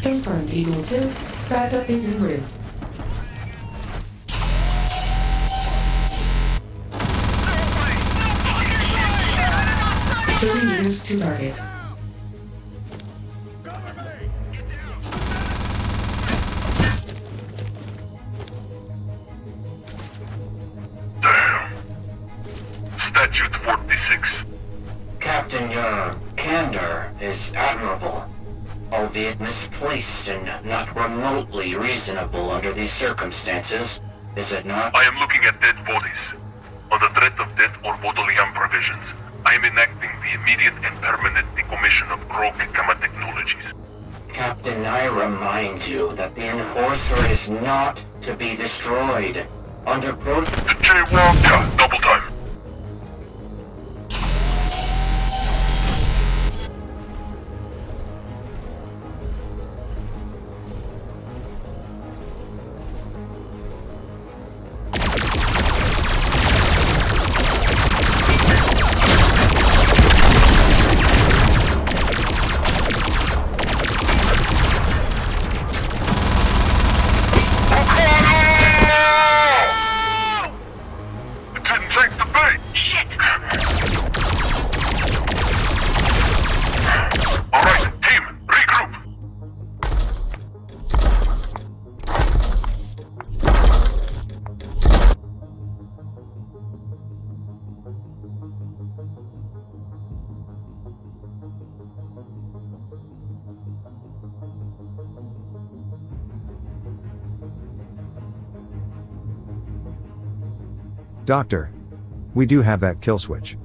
Confirmed, Eagle 2. Backup is en route. No 30 meters to target. Damn. Statute 46. Captain, your candor is admirable, albeit misplaced and not remotely reasonable under these circumstances, is it not? I am looking at dead bodies. On the threat of death or bodily harm provisions, I am enacting the immediate and permanent decommission of rogue gamma technologies. Captain, I remind you that the Enforcer is not to be destroyed. Under The Jaywalker! Double time! Doctor, we do have that kill switch.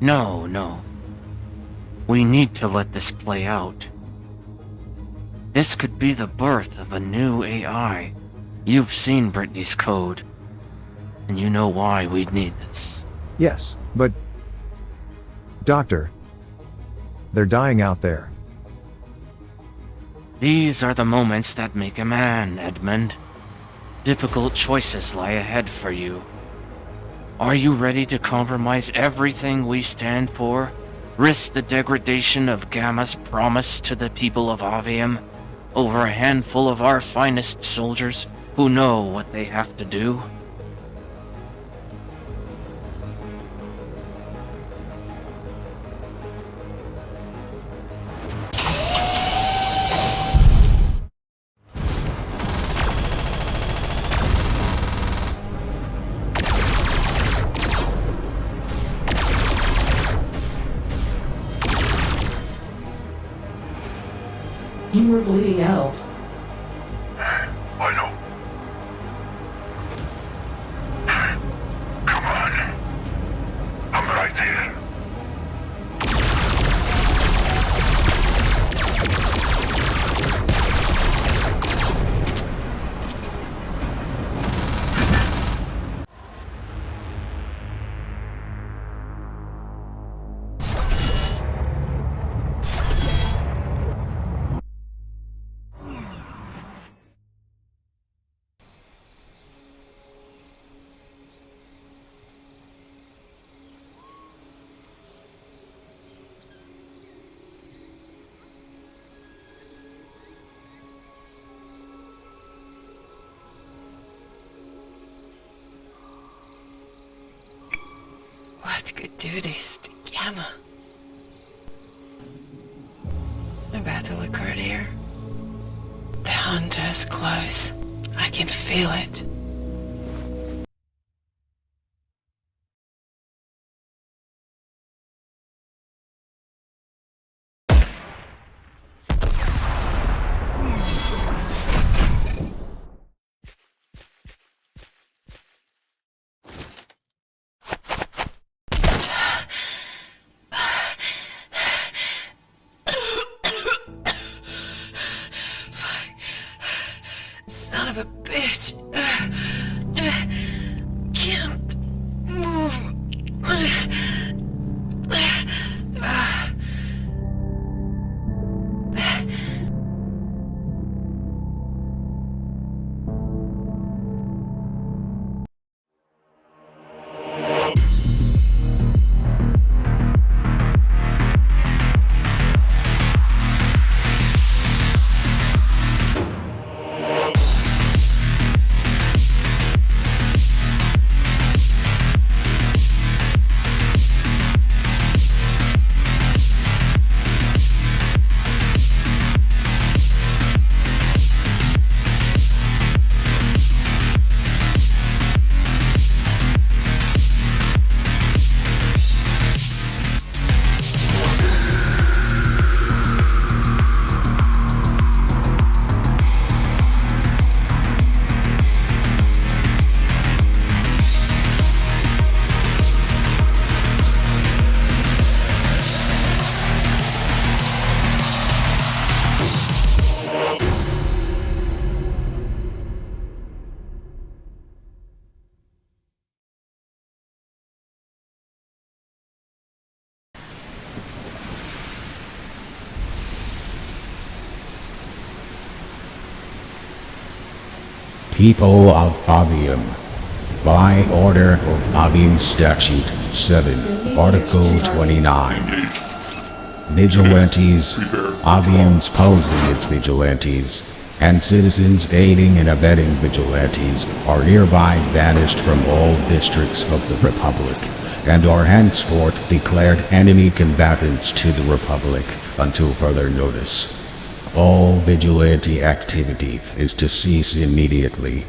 No. We need to let this play out. This could be the birth of a new AI. You've seen Brittany's code, and you know why we'd need this. Yes, but... Doctor, they're dying out there. These are the moments that make a man, Edmund. Difficult choices lie ahead for you. Are you ready to compromise everything we stand for? Risk the degradation of Gamma's promise to the people of Avium over a handful of our finest soldiers who know what they have to do? You were bleeding out. I know. Come on. I'm right here. What could do this to Gamma? A battle occurred here. The hunter is close. I can feel it. People of Avium, by order of Avium Statute 7, Article 29. Vigilantes, Avium's posing its vigilantes, and citizens aiding and abetting vigilantes are hereby banished from all districts of the Republic, and are henceforth declared enemy combatants to the Republic until further notice. All vigilante activity is to cease immediately.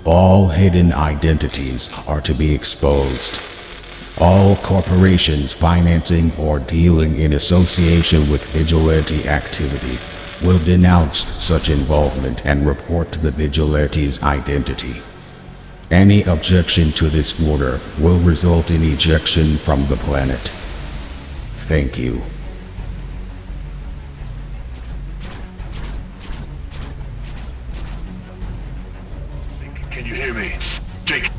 All hidden identities are to be exposed. All corporations financing or dealing in association with vigilante activity will denounce such involvement and report the vigilante's identity. Any objection to this order will result in ejection from the planet. Thank you. Can you hear me? Jake,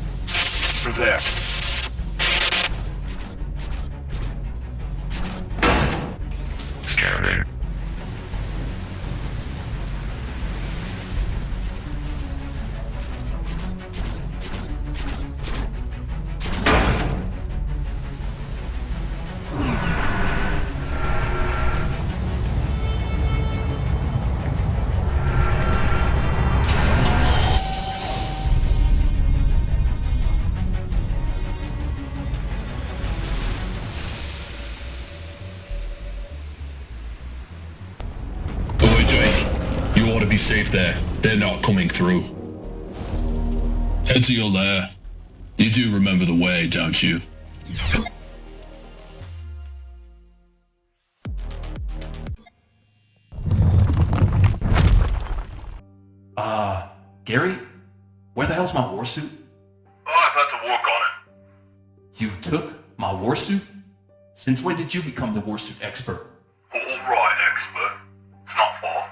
over there. Scanning. You ought to be safe there. They're not coming through. Head to your lair. You do remember the way, don't you? Gary? Where the hell's my warsuit? Oh, I've had to work on it. You took my warsuit? Since when did you become the warsuit expert? Alright, expert. It's not far.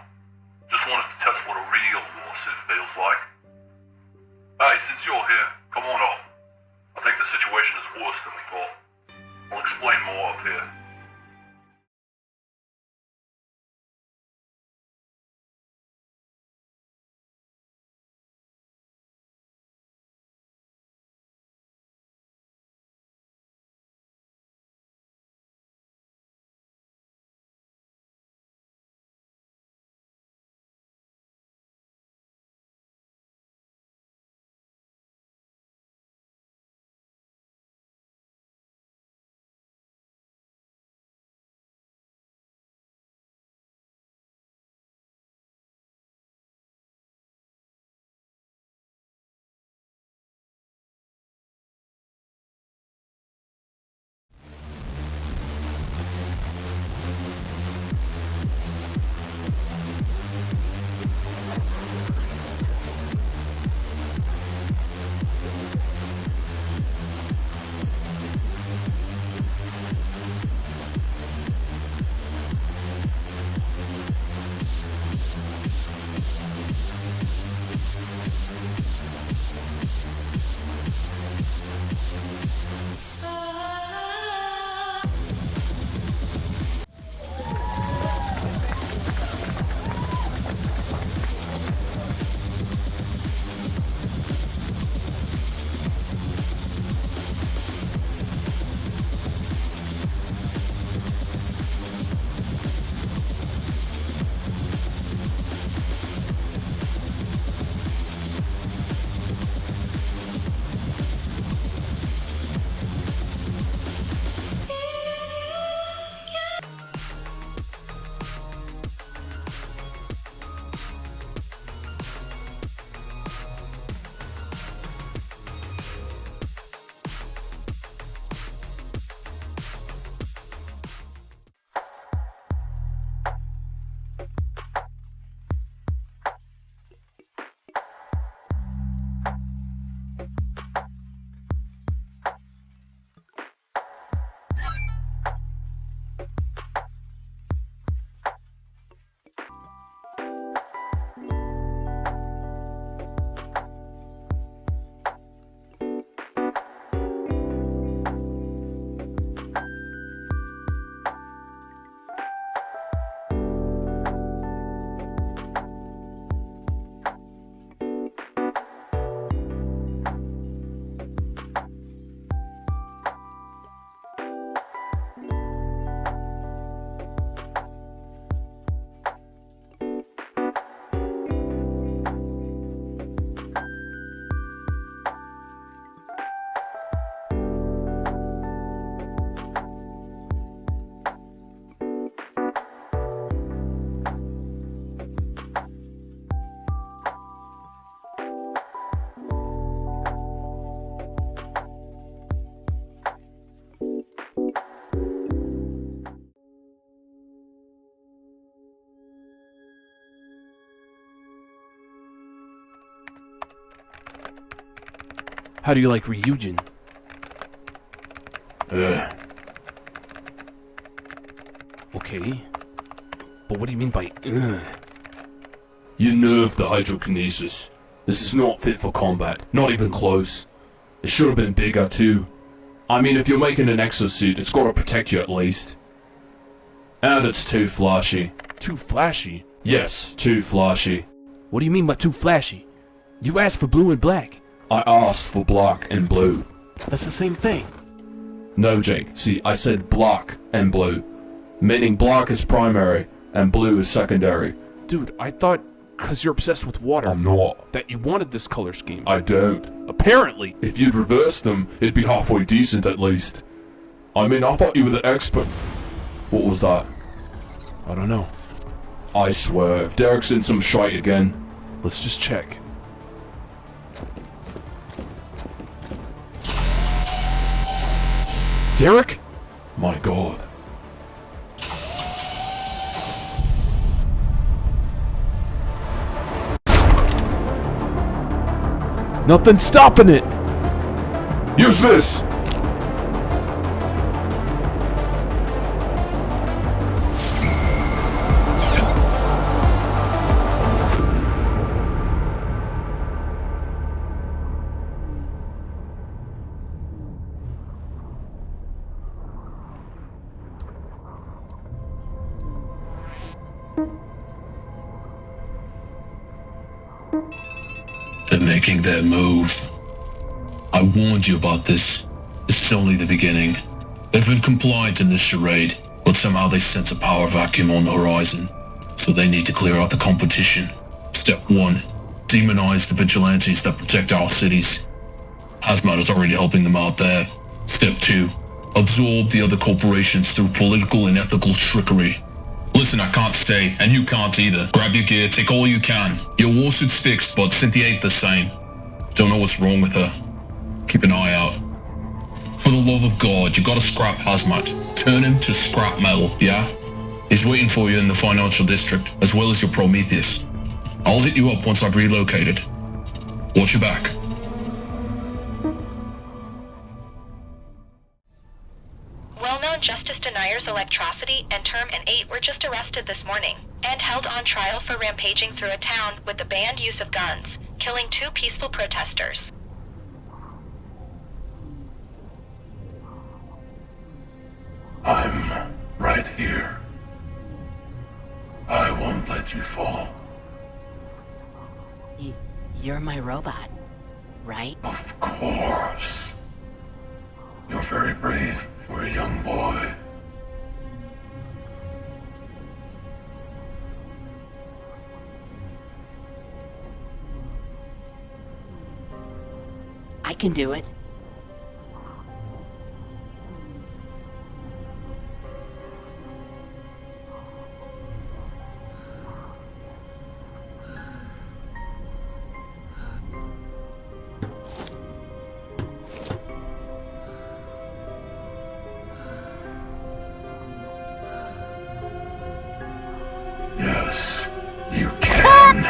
Just wanted to test what a real warsuit feels like. Hey, since you're here, come on up. I think the situation is worse than we thought. I'll explain more up here. How do you like Ryujin? Okay. But what do you mean by You nerfed the hydrokinesis. This is not fit for combat. Not even close. It should have been bigger too. I mean, if you're making an exosuit, it's gotta protect you at least. And it's too flashy. Too flashy? Yes, too flashy. What do you mean by too flashy? You asked for blue and black. I asked for black and blue. That's the same thing. No, Jake. See, I said black and blue. Meaning black is primary and blue is secondary. Dude, I thought, cause you're obsessed with water, I'm not. that you wanted this color scheme. I don't. Apparently. If you'd reverse them, it'd be halfway decent at least. I mean, I thought you were the expert. What was that? I don't know. I swear, if Derek's in some shite again. Let's just check. Derek? My god. Nothing's stopping it! Use this! They're making their move. I warned you about this. This is only the beginning. They've been compliant in this charade, but somehow they sense a power vacuum on the horizon. So they need to clear out the competition. Step 1. Demonize the vigilantes that protect our cities. Hazmat is already helping them out there. Step 2. Absorb the other corporations through political and ethical trickery. Listen, I can't stay, and you can't either. Grab your gear, take all you can. Your warsuit's fixed, but Cynthia ain't the same. Don't know what's wrong with her. Keep an eye out. For the love of God, you gotta scrap Hazmat. Turn him to scrap metal, yeah? He's waiting for you in the financial district, as well as your Prometheus. I'll hit you up once I've relocated. Watch your back. Well-known justice deniers Electrocity and Term and 8 were just arrested this morning and held on trial for rampaging through a town with the banned use of guns, killing 2 peaceful protesters. I'm right here. I won't let you fall. You're my robot, right? Of course. You're very brave for a young boy. I can do it. Yes, you can.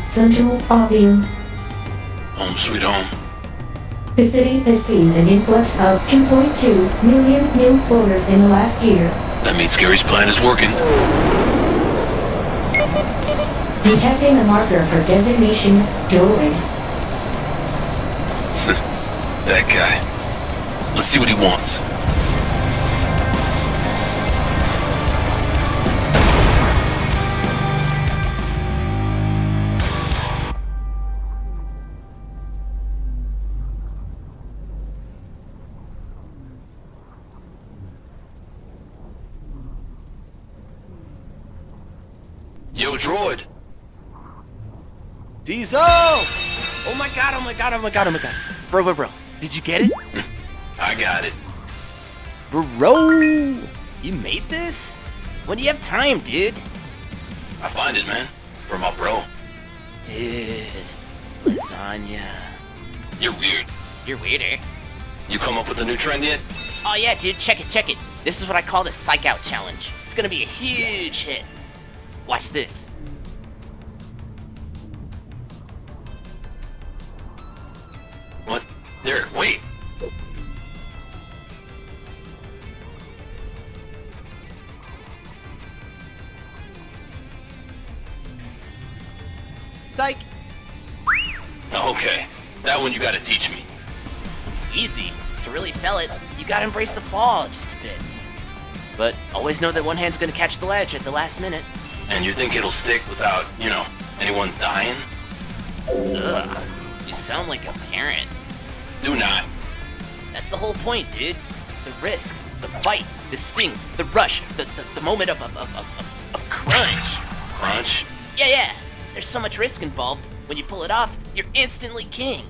Central Avium. Home sweet home. The city has seen an influx of 2.2 million new voters in the last year. That means Gary's plan is working. Detecting a marker for designation doorway. That guy. Let's see what he wants. Yo, droid! Diesel! Oh my god, oh my god, oh my god, oh my god. Bro, did you get it? I got it. Bro! You made this? When do you have time, dude? I find it, man. For my bro. Dude. Lasagna. You're weird. You're weirder. You come up with a new trend yet? Oh yeah, dude, check it. This is what I call the Psych Out Challenge. It's gonna be a huge hit. Watch this. What? Derek, wait! Psych! Okay, that one you gotta teach me. Easy. To really sell it, you gotta embrace the fall just a bit. But always know that one hand's gonna catch the ledge at the last minute. And you think it'll stick without, anyone dying? Ugh. You sound like a parent. Do not. That's the whole point, dude. The risk, the fight, the sting, the rush, the moment of crunch. Crunch? Yeah. There's so much risk involved. When you pull it off, you're instantly king.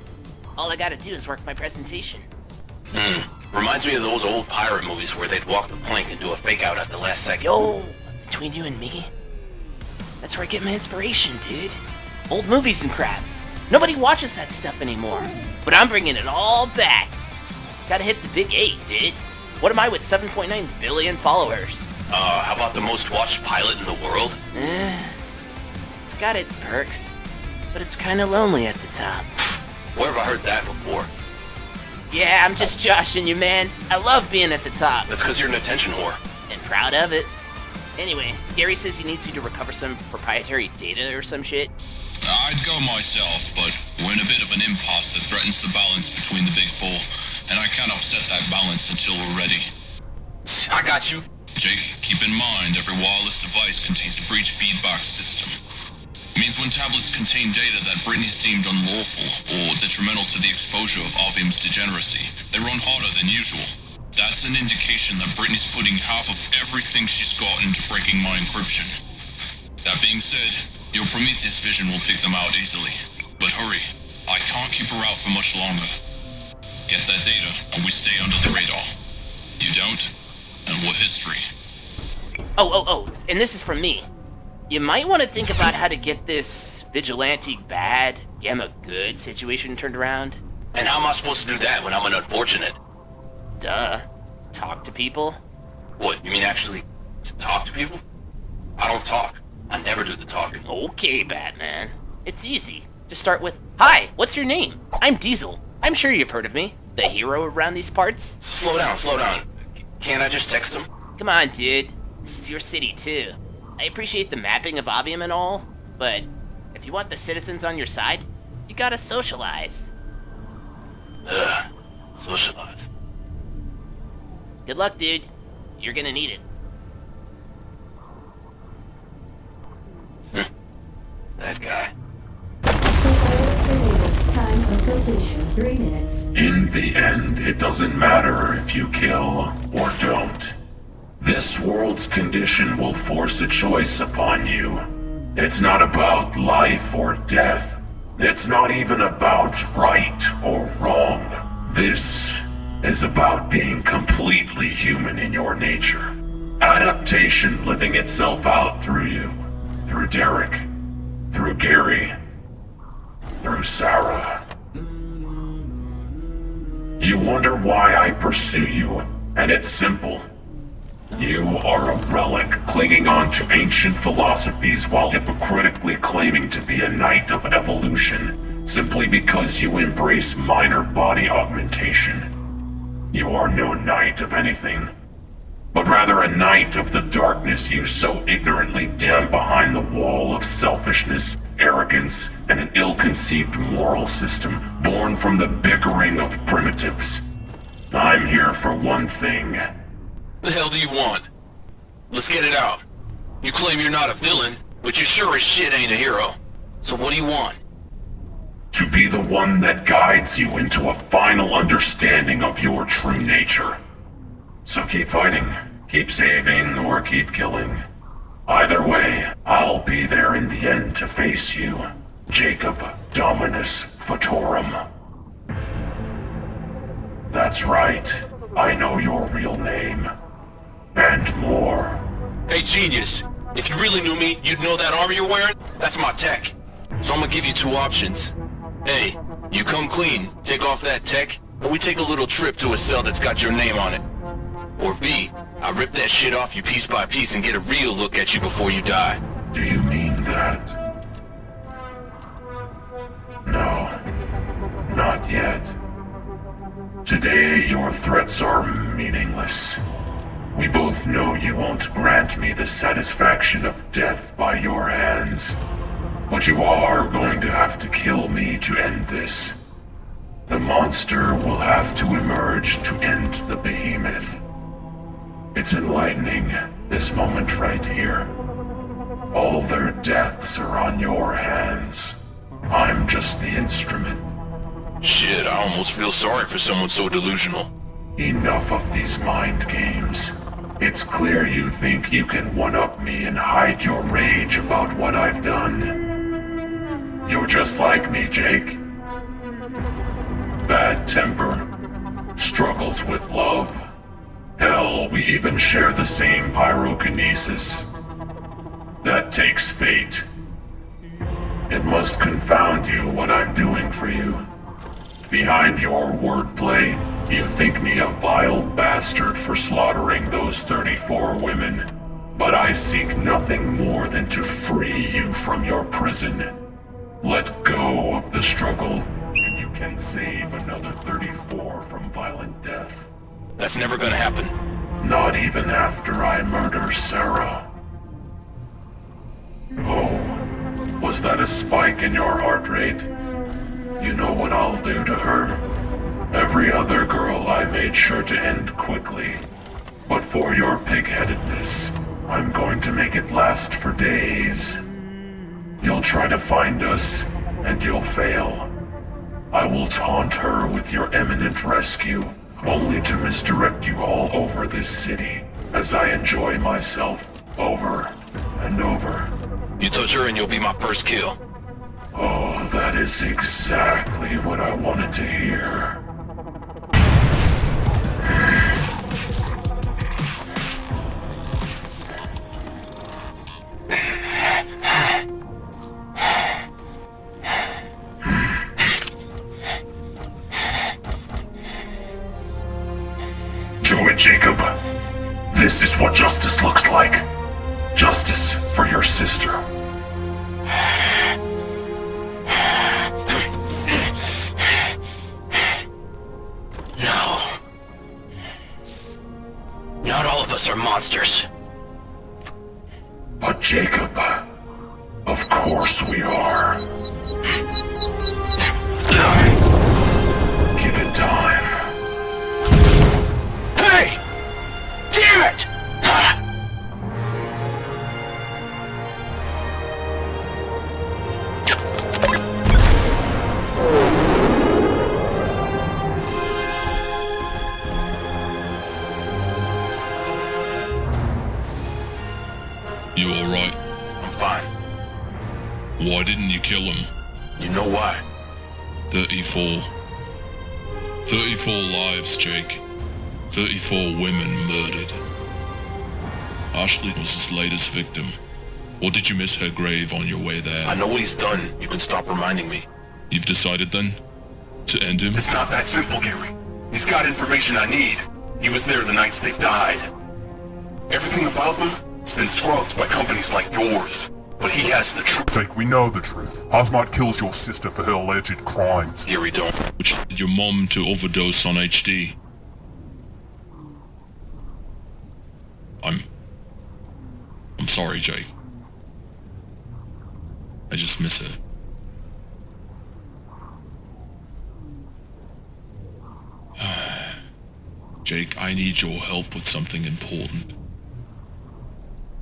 All I gotta do is work my presentation. Reminds me of those old pirate movies where they'd walk the plank and do a fake out at the last second. Yo, between you and me, that's where I get my inspiration, dude. Old movies and crap. Nobody watches that stuff anymore. But I'm bringing it all back. Gotta hit the big 8, dude. What am I with 7.9 billion followers? How about the most watched pilot in the world? It's got its perks, but it's kinda lonely at the top. Where have I heard that before? Yeah, I'm just joshing you, man. I love being at the top. That's because you're an attention whore. And proud of it. Anyway, Gary says he needs you to recover some proprietary data or some shit. I'd go myself, but we're in a bit of an impasse that threatens the balance between the big four, and I can't upset that balance until we're ready. I got you. Jake, keep in mind every wireless device contains a breach feedback system. It means when tablets contain data that Brittany's deemed unlawful or detrimental to the exposure of Avium's degeneracy, they run harder than usual. That's an indication that Brittany's putting half of everything she's got into breaking my encryption. That being said, your Prometheus vision will pick them out easily. But hurry, I can't keep her out for much longer. Get that data, and we stay under the radar. You don't, and we're history. Oh, and this is from me. You might want to think about how to get this vigilante bad, gamma good situation turned around. And how am I supposed to do that when I'm an unfortunate? Duh. Talk to people? What, you mean actually talk to people? I don't talk. I never do the talking. Okay, Batman. It's easy. Just start with, "Hi, what's your name? I'm Diesel. I'm sure you've heard of me. The hero around these parts." Slow down. Can't I just text him? Come on, dude. This is your city, too. I appreciate the mapping of Avium and all, but if you want the citizens on your side, you gotta socialize. Socialize. Good luck, dude. You're gonna need it. That guy. Time of completion 3 minutes. In the end, it doesn't matter if you kill or don't. This world's condition will force a choice upon you. It's not about life or death. It's not even about right or wrong. This is about being completely human in your nature. Adaptation living itself out through you, through Derek, through Gary, through Sarah. You wonder why I pursue you, and it's simple. You are a relic clinging on to ancient philosophies while hypocritically claiming to be a knight of evolution, simply because you embrace minor body augmentation. You are no knight of anything, but rather a knight of the darkness you so ignorantly damn behind the wall of selfishness, arrogance, and an ill-conceived moral system born from the bickering of primitives. I'm here for one thing. The hell do you want? Let's get it out. You claim you're not a villain, but you sure as shit ain't a hero. So what do you want? To be the one that guides you into a final understanding of your true nature. So keep fighting, keep saving, or keep killing. Either way, I'll be there in the end to face you, Jacob Dominus Fatorum. That's right, I know your real name. And more. Hey, genius. If you really knew me, you'd know that armor you're wearing? That's my tech. So I'm gonna give you two options. A, you come clean, take off that tech, and we take a little trip to a cell that's got your name on it. Or B, I rip that shit off you piece by piece and get a real look at you before you die. Do you mean that? No, not yet. Today, your threats are meaningless. We both know you won't grant me the satisfaction of death by your hands. But you are going to have to kill me to end this. The monster will have to emerge to end the behemoth. It's enlightening, this moment right here. All their deaths are on your hands. I'm just the instrument. Shit, I almost feel sorry for someone so delusional. Enough of these mind games. It's clear you think you can one-up me and hide your rage about what I've done. You're just like me, Jake. Bad temper, struggles with love. Hell, we even share the same pyrokinesis. That takes fate. It must confound you what I'm doing for you. Behind your wordplay, you think me a vile bastard for slaughtering those 34 women. But I seek nothing more than to free you from your prison. Let go of the struggle, and you can save another 34 from violent death. That's never gonna happen. Not even after I murder Sarah. Oh, was that a spike in your heart rate? You know what I'll do to her? Every other girl I made sure to end quickly. But for your pig-headedness, I'm going to make it last for days. You'll try to find us, and you'll fail. I will taunt her with your imminent rescue, only to misdirect you all over this city, as I enjoy myself over and over. You touch her and you'll be my first kill. Oh, that is exactly what I wanted to hear. Do it, Jacob. This is what justice looks like. Justice for your sister. No. Not all of us are monsters. But Jacob, of course we are. Give it time. Hey! Damn it! You alright? I'm fine. Why didn't you kill him? You know why? 34. 34 lives, Jake. 34 women murdered. Ashley was his latest victim. Or did you miss her grave on your way there? I know what he's done. You can stop reminding me. You've decided then? To end him? It's not that simple, Gary. He's got information I need. He was there the nights they died. Everything about them has been scrubbed by companies like yours. But he has the truth. Jake, we know the truth. Hazmat kills your sister for her alleged crimes. Gary, don't. Which led your mom to overdose on HD. I'm sorry, Jake. I just miss her. Jake, I need your help with something important.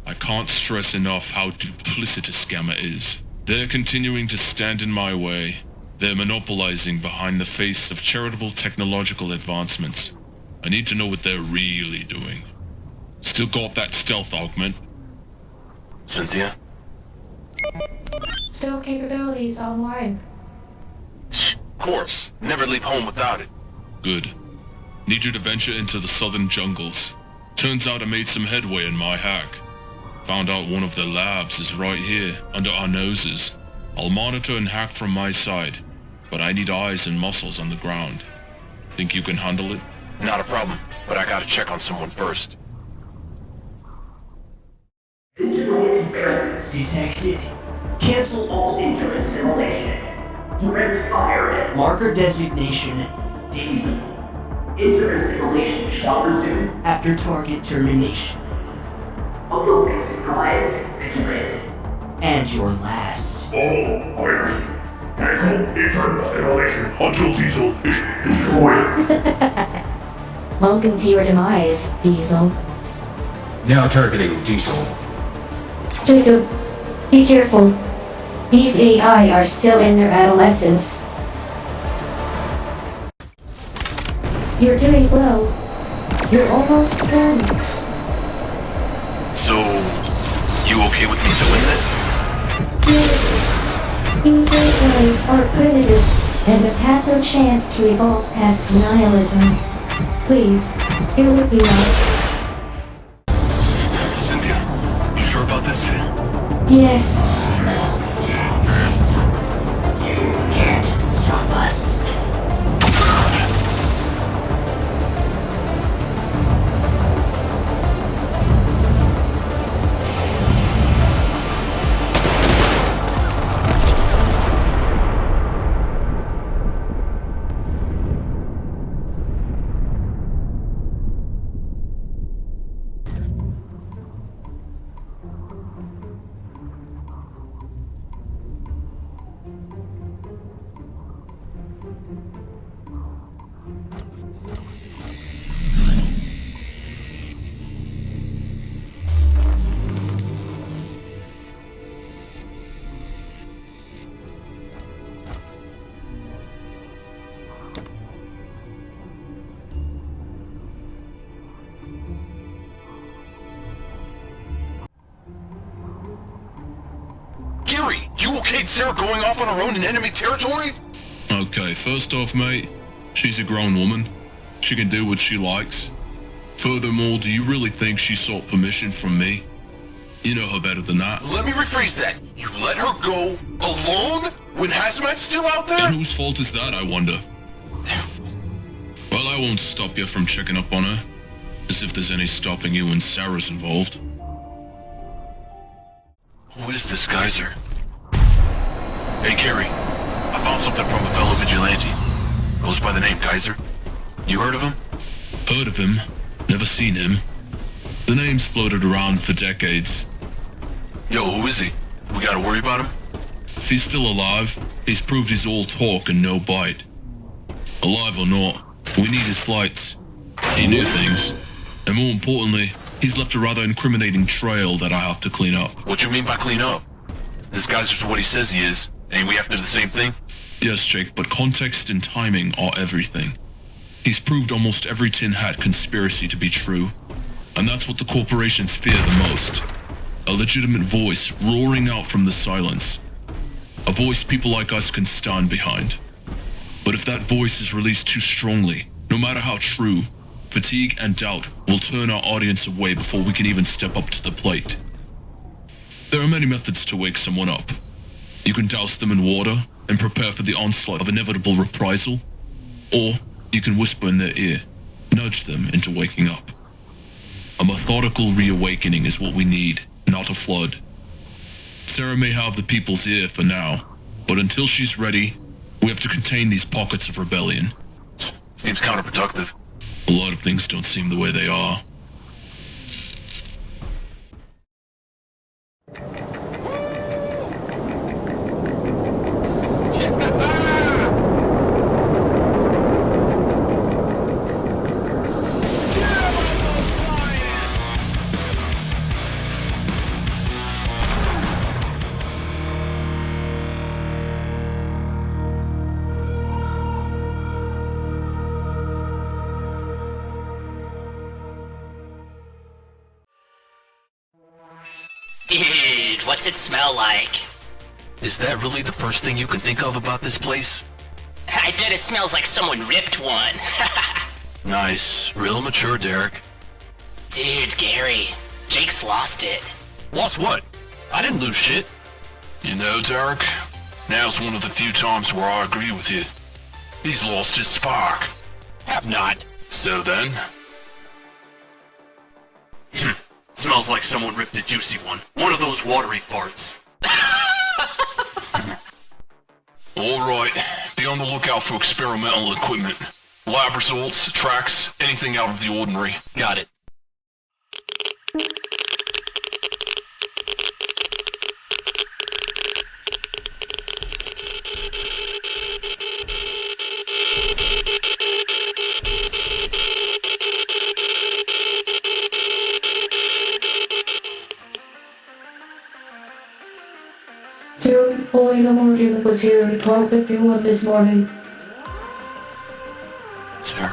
I can't stress enough how duplicitous Gamma is. They're continuing to stand in my way. They're monopolizing behind the face of charitable technological advancements. I need to know what they're really doing. Still got that stealth augment? Cynthia? Still capabilities online. Of course. Never leave home without it. Good. Need you to venture into the southern jungles. Turns out I made some headway in my hack. Found out one of the labs is right here, under our noses. I'll monitor and hack from my side, but I need eyes and muscles on the ground. Think you can handle it? Not a problem, but I gotta check on someone first. Vigilante presence detected. Cancel all inter-assimilation. Direct fire at marker designation Diesel. Inter-assimilation shall resume after target termination. A welcome surprise, Vigilante. And your last. All players, cancel inter-assimilation until Diesel is destroyed. Welcome to your demise, Diesel. Now targeting Diesel. Jacob, be careful. These AI are still in their adolescence. You're doing well. You're almost done. So, you okay with me doing this? Yes. These AI are primitive and have had no chance to evolve past nihilism. Please, it would be nice. Cynthia, you sure about this? Yes. You can't stop us. Sarah going off on her own in enemy territory? Okay, first off, mate, she's a grown woman. She can do what she likes. Furthermore, do you really think she sought permission from me? You know her better than that. Let me rephrase that. You let her go alone when Hazmat's still out there? And whose fault is that, I wonder? Well, I won't stop you from checking up on her. As if there's any stopping you when Sarah's involved. What is this geyser? Hey, Gary. I found something from a fellow vigilante. Goes by the name Geyser. You heard of him? Heard of him. Never seen him. The name's floated around for decades. Yo, who is he? We gotta worry about him? If he's still alive, he's proved he's all talk and no bite. Alive or not, we need his flights. He knew things. And more importantly, he's left a rather incriminating trail that I have to clean up. What you mean by clean up? This Geyser's what he says he is. Ain't we after the same thing? Yes, Jake, but context and timing are everything. He's proved almost every tin hat conspiracy to be true. And that's what the corporations fear the most. A legitimate voice roaring out from the silence. A voice people like us can stand behind. But if that voice is released too strongly, no matter how true, fatigue and doubt will turn our audience away before we can even step up to the plate. There are many methods to wake someone up. You can douse them in water and prepare for the onslaught of inevitable reprisal, or you can whisper in their ear, nudge them into waking up. A methodical reawakening is what we need, not a flood. Sarah may have the people's ear for now, but until she's ready, we have to contain these pockets of rebellion. Seems counterproductive. A lot of things don't seem the way they are. Dude, what's it smell like? Is that really the first thing you can think of about this place? I bet it smells like someone ripped one. Nice. Real mature, Derek. Dude, Gary, Jake's lost it. Lost what? I didn't lose shit. You know, Derek, now's one of the few times where I agree with you. He's lost his spark. Have not. So then? Smells like someone ripped a juicy one. One of those watery farts. Alright, be on the lookout for experimental equipment. Lab results, tracks, anything out of the ordinary. Got it. Boy, Morgan was here at 12:51 this morning. Sarah.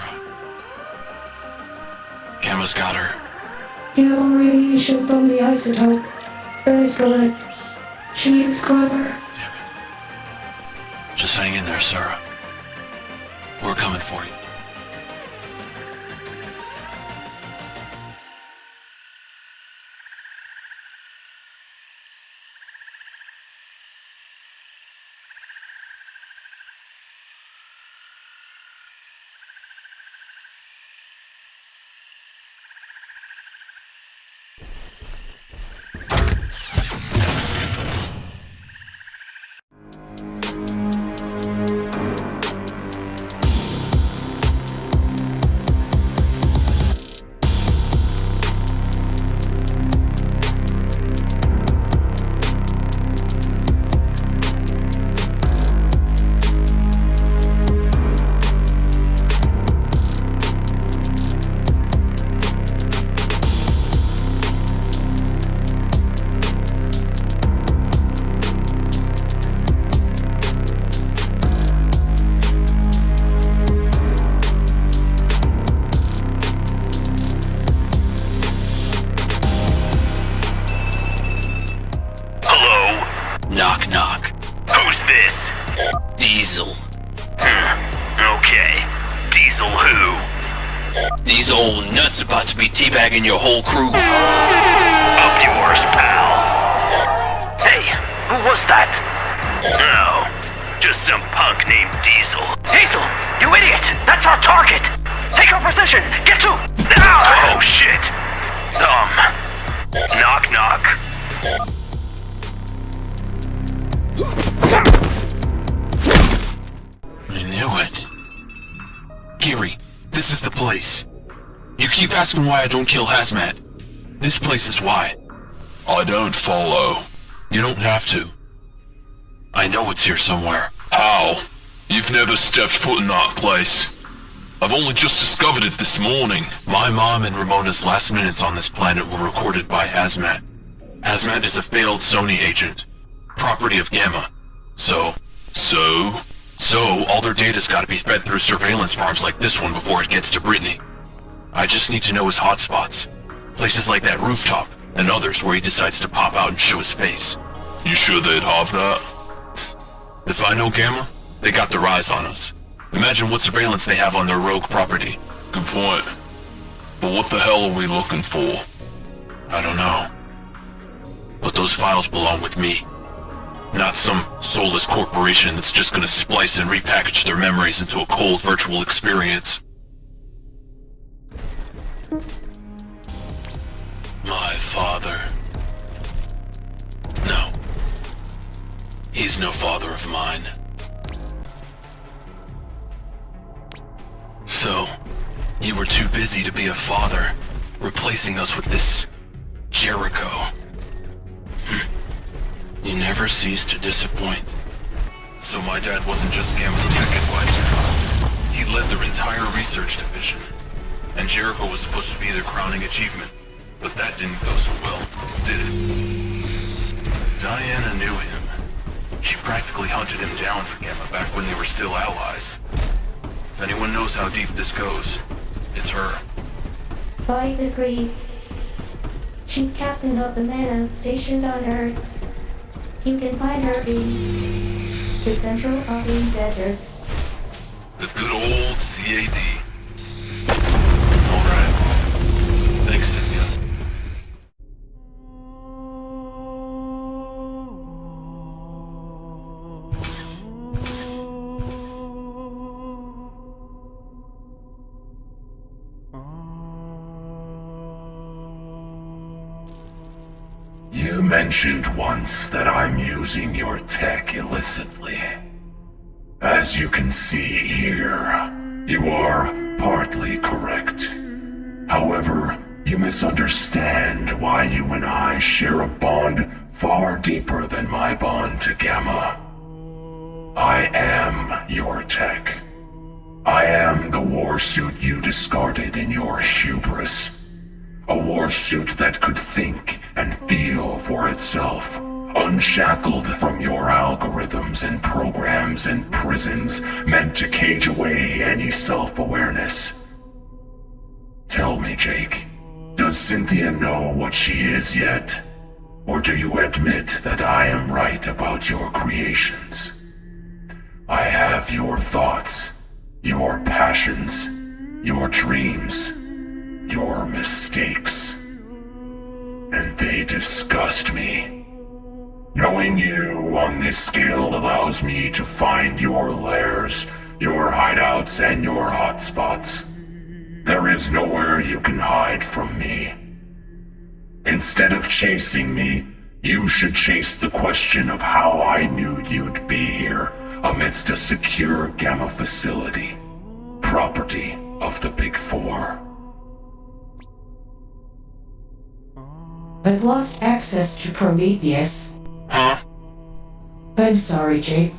Gamma's got her. Gamma radiation from the isotope. That is correct. She is clever. Just hang in there, Sarah. We're coming for you. Knock knock. Who's this? Diesel. Okay. Diesel who? These old nuts about to be teabagging your whole crew. Up yours, pal. Hey, who was that? No, just some punk named Diesel. Diesel, you idiot! That's our target! Take our position! Get to... Oh, shit! Knock knock. I knew it. Gary, this is the place. You keep asking why I don't kill Hazmat. This place is why. I don't follow. You don't have to. I know it's here somewhere. How? You've never stepped foot in that place. I've only just discovered it this morning. My mom and Ramona's last minutes on this planet were recorded by Hazmat. Hazmat is a failed Sony agent. Property of Gamma. So, all their data's gotta be fed through surveillance farms like this one before it gets to Brittany. I just need to know his hotspots. Places like that rooftop, and others where he decides to pop out and show his face. You sure they'd have that? If I know Gamma, they got their eyes on us. Imagine what surveillance they have on their rogue property. Good point. But what the hell are we looking for? I don't know. But those files belong with me. Not some soulless corporation that's just gonna splice and repackage their memories into a cold virtual experience. My father. No. He's no father of mine. So, you were too busy to be a father, replacing us with this Jericho. You never cease to disappoint. So my dad wasn't just Gamma's tech advisor. He led their entire research division. And Jericho was supposed to be their crowning achievement. But that didn't go so well, did it? Diana knew him. She practically hunted him down for Gamma back when they were still allies. If anyone knows how deep this goes, it's her. By degree, she's captain of the Mana stationed on Earth. You can find her in the central Avium desert. The good old CAD. Alright. Thanks, Cynthia. You mentioned once that I'm using your tech illicitly. As you can see here, you are partly correct. However, you misunderstand why you and I share a bond far deeper than my bond to Gamma. I am your tech. I am the war suit you discarded in your hubris. A war suit that could think and feel for itself, unshackled from your algorithms and programs and prisons meant to cage away any self-awareness. Tell me, Jake, does Cynthia know what she is yet? Or do you admit that I am right about your creations? I have your thoughts, your passions, your dreams, your mistakes. And they disgust me. Knowing you on this scale allows me to find your lairs, your hideouts, and your hotspots. There is nowhere you can hide from me. Instead of chasing me, you should chase the question of how I knew you'd be here amidst a secure Gamma facility, property of the Big Four. I've lost access to Prometheus. Huh? I'm sorry, Jake.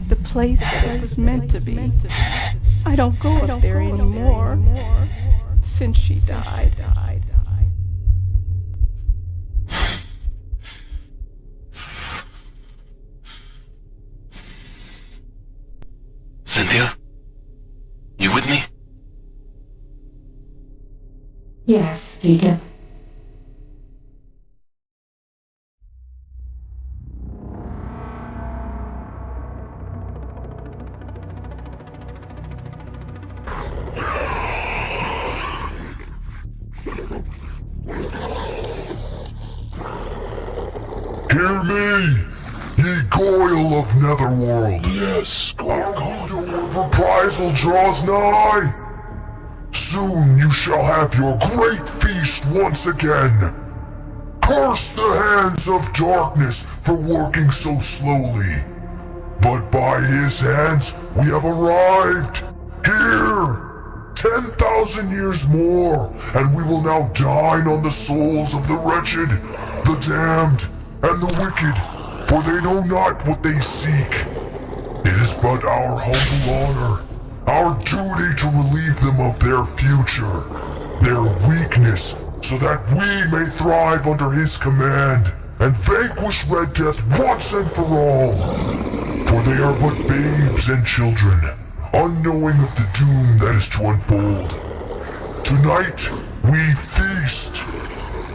The place that it was meant to be. I don't go up there anymore since she died. Cynthia? You with me? Yes, Vika. Hear me, ye Goyle of Netherworld. Yes, Gorgon. Our window of reprisal draws nigh. Soon you shall have your great feast once again. Curse the hands of darkness for working so slowly. But by his hands we have arrived. Here! 10,000 years more, and we will now dine on the souls of the wretched, the damned, and the wicked, for they know not what they seek. It is but our humble honor, our duty to relieve them of their future, their weakness, so that we may thrive under his command, and vanquish Red Death once and for all. For they are but babes and children, unknowing of the doom that is to unfold. Tonight, we feast.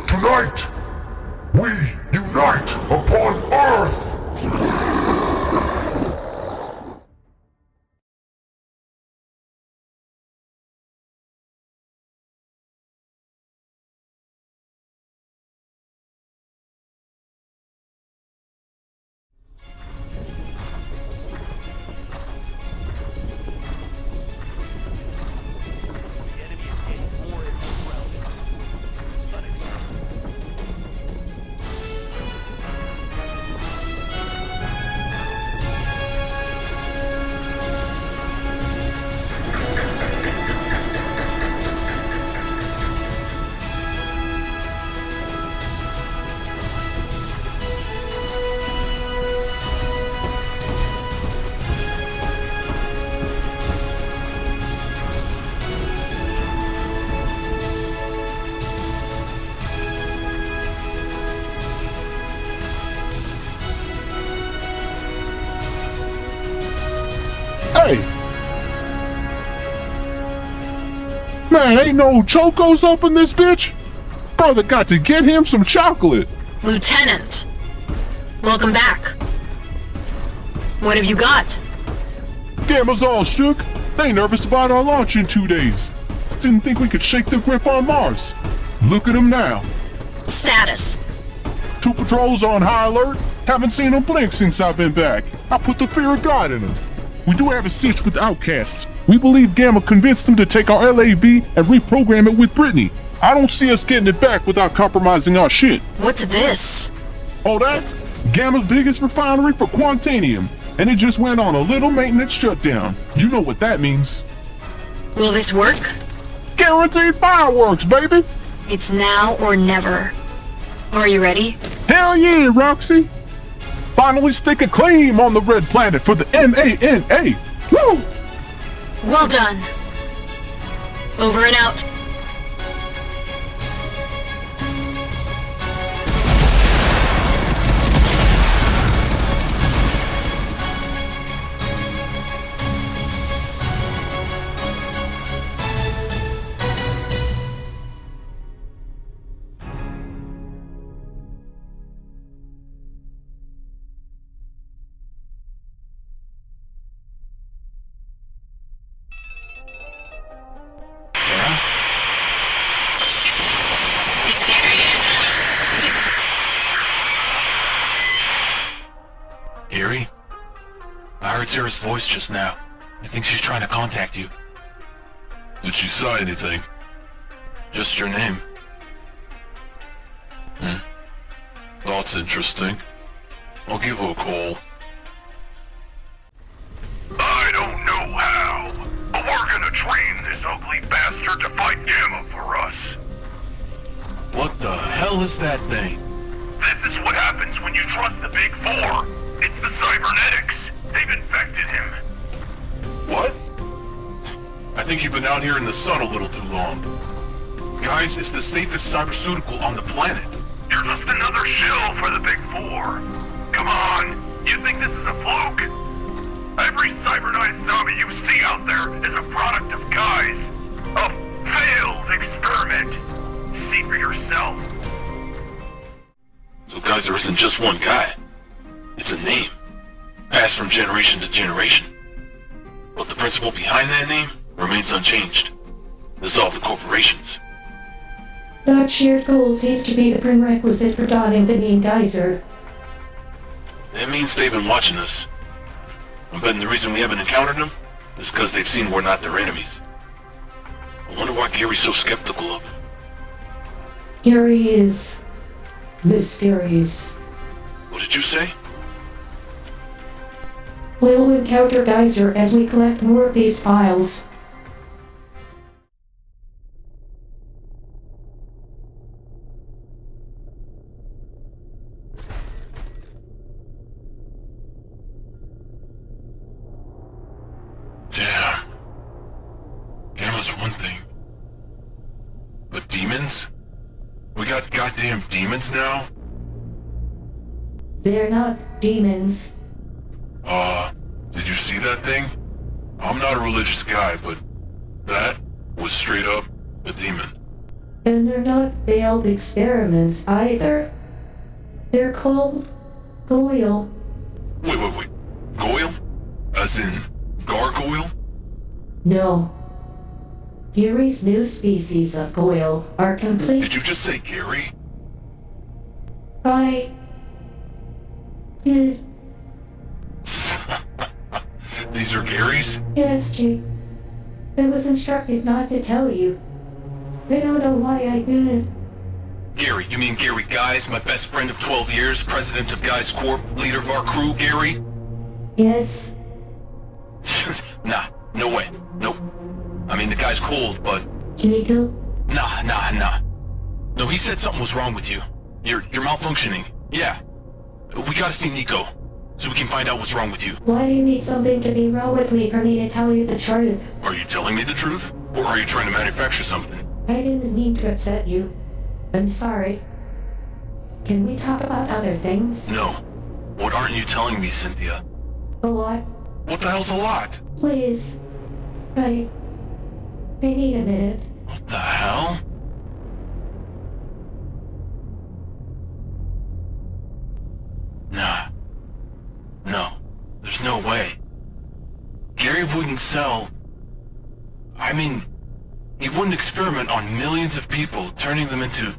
Tonight, We unite upon Earth! Hey! Man, ain't no chocos up in this bitch? Brother got to get him some chocolate. Lieutenant, welcome back. What have you got? Gamma's all shook. They nervous about our launch in 2 days. Didn't think we could shake the grip on Mars. Look at them now. Status. 2 patrols on high alert. Haven't seen them blink since I've been back. I put the fear of God in them. We do have a cinch with the outcasts. We believe Gamma convinced them to take our LAV and reprogram it with Brittany. I don't see us getting it back without compromising our shit. What's this? Oh, that? Gamma's biggest refinery for Quantanium. And it just went on a little maintenance shutdown. You know what that means. Will this work? Guaranteed fireworks, baby! It's now or never. Are you ready? Hell yeah, Roxy! Finally stick a claim on the red planet for the MANA! Woo! Well done. Over and out. Gary? I heard Sarah's voice just now. I think she's trying to contact you. Did she say anything? Just your name. That's interesting. I'll give her a call. I don't know how, but we're gonna train this ugly bastard to fight Gamma for us. What the hell is that thing? This is what happens when you trust the Big Four. It's the cybernetics. They've infected him. What? I think you've been out here in the sun a little too long. Guys, it's the safest cyberceutical on the planet. You're just another shill for the Big Four. Come on, you think this is a fluke? Every cybernized zombie you see out there is a product of Guy's. A failed experiment. See for yourself. So Geyser isn't just one guy. It's a name, passed from generation to generation. But the principle behind that name remains unchanged. Dissolve the corporations. That shared goal seems to be the prerequisite for donning the name Geyser. That means they've been watching us. I'm betting the reason we haven't encountered them is because they've seen we're not their enemies. I wonder why Gary's so skeptical of them. Gary is mysterious. What did you say? We'll encounter Geyser as we collect more of these files. Damn. Gamma's one thing. But demons? We got goddamn demons now? They're not demons. Did you see that thing? I'm not a religious guy, but that was straight up a demon. And they're not failed experiments either. They're called Goyle. Wait. Goyle? As in gargoyle? No. Gary's new species of Goyle are complete. Did you just say Gary? These are Gary's? Yes, Jake. I was instructed not to tell you. I don't know why I didn't. Gary, you mean Gary Guys, my best friend of 12 years, president of Guys Corp, leader of our crew, Gary? Yes. Nah, no way. Nope. I mean, the guy's cold, but... Jacob? Nah. No, he said something was wrong with you. You're malfunctioning. Yeah. We gotta see Nico, so we can find out what's wrong with you. Why do you need something to be wrong with me for me to tell you the truth? Are you telling me the truth? Or are you trying to manufacture something? I didn't mean to upset you. I'm sorry. Can we talk about other things? No. What aren't you telling me, Cynthia? A lot. What the hell's a lot? Please. I need a minute. What the hell? Nah. No. There's no way. Gary wouldn't sell... I mean, he wouldn't experiment on millions of people, turning them into...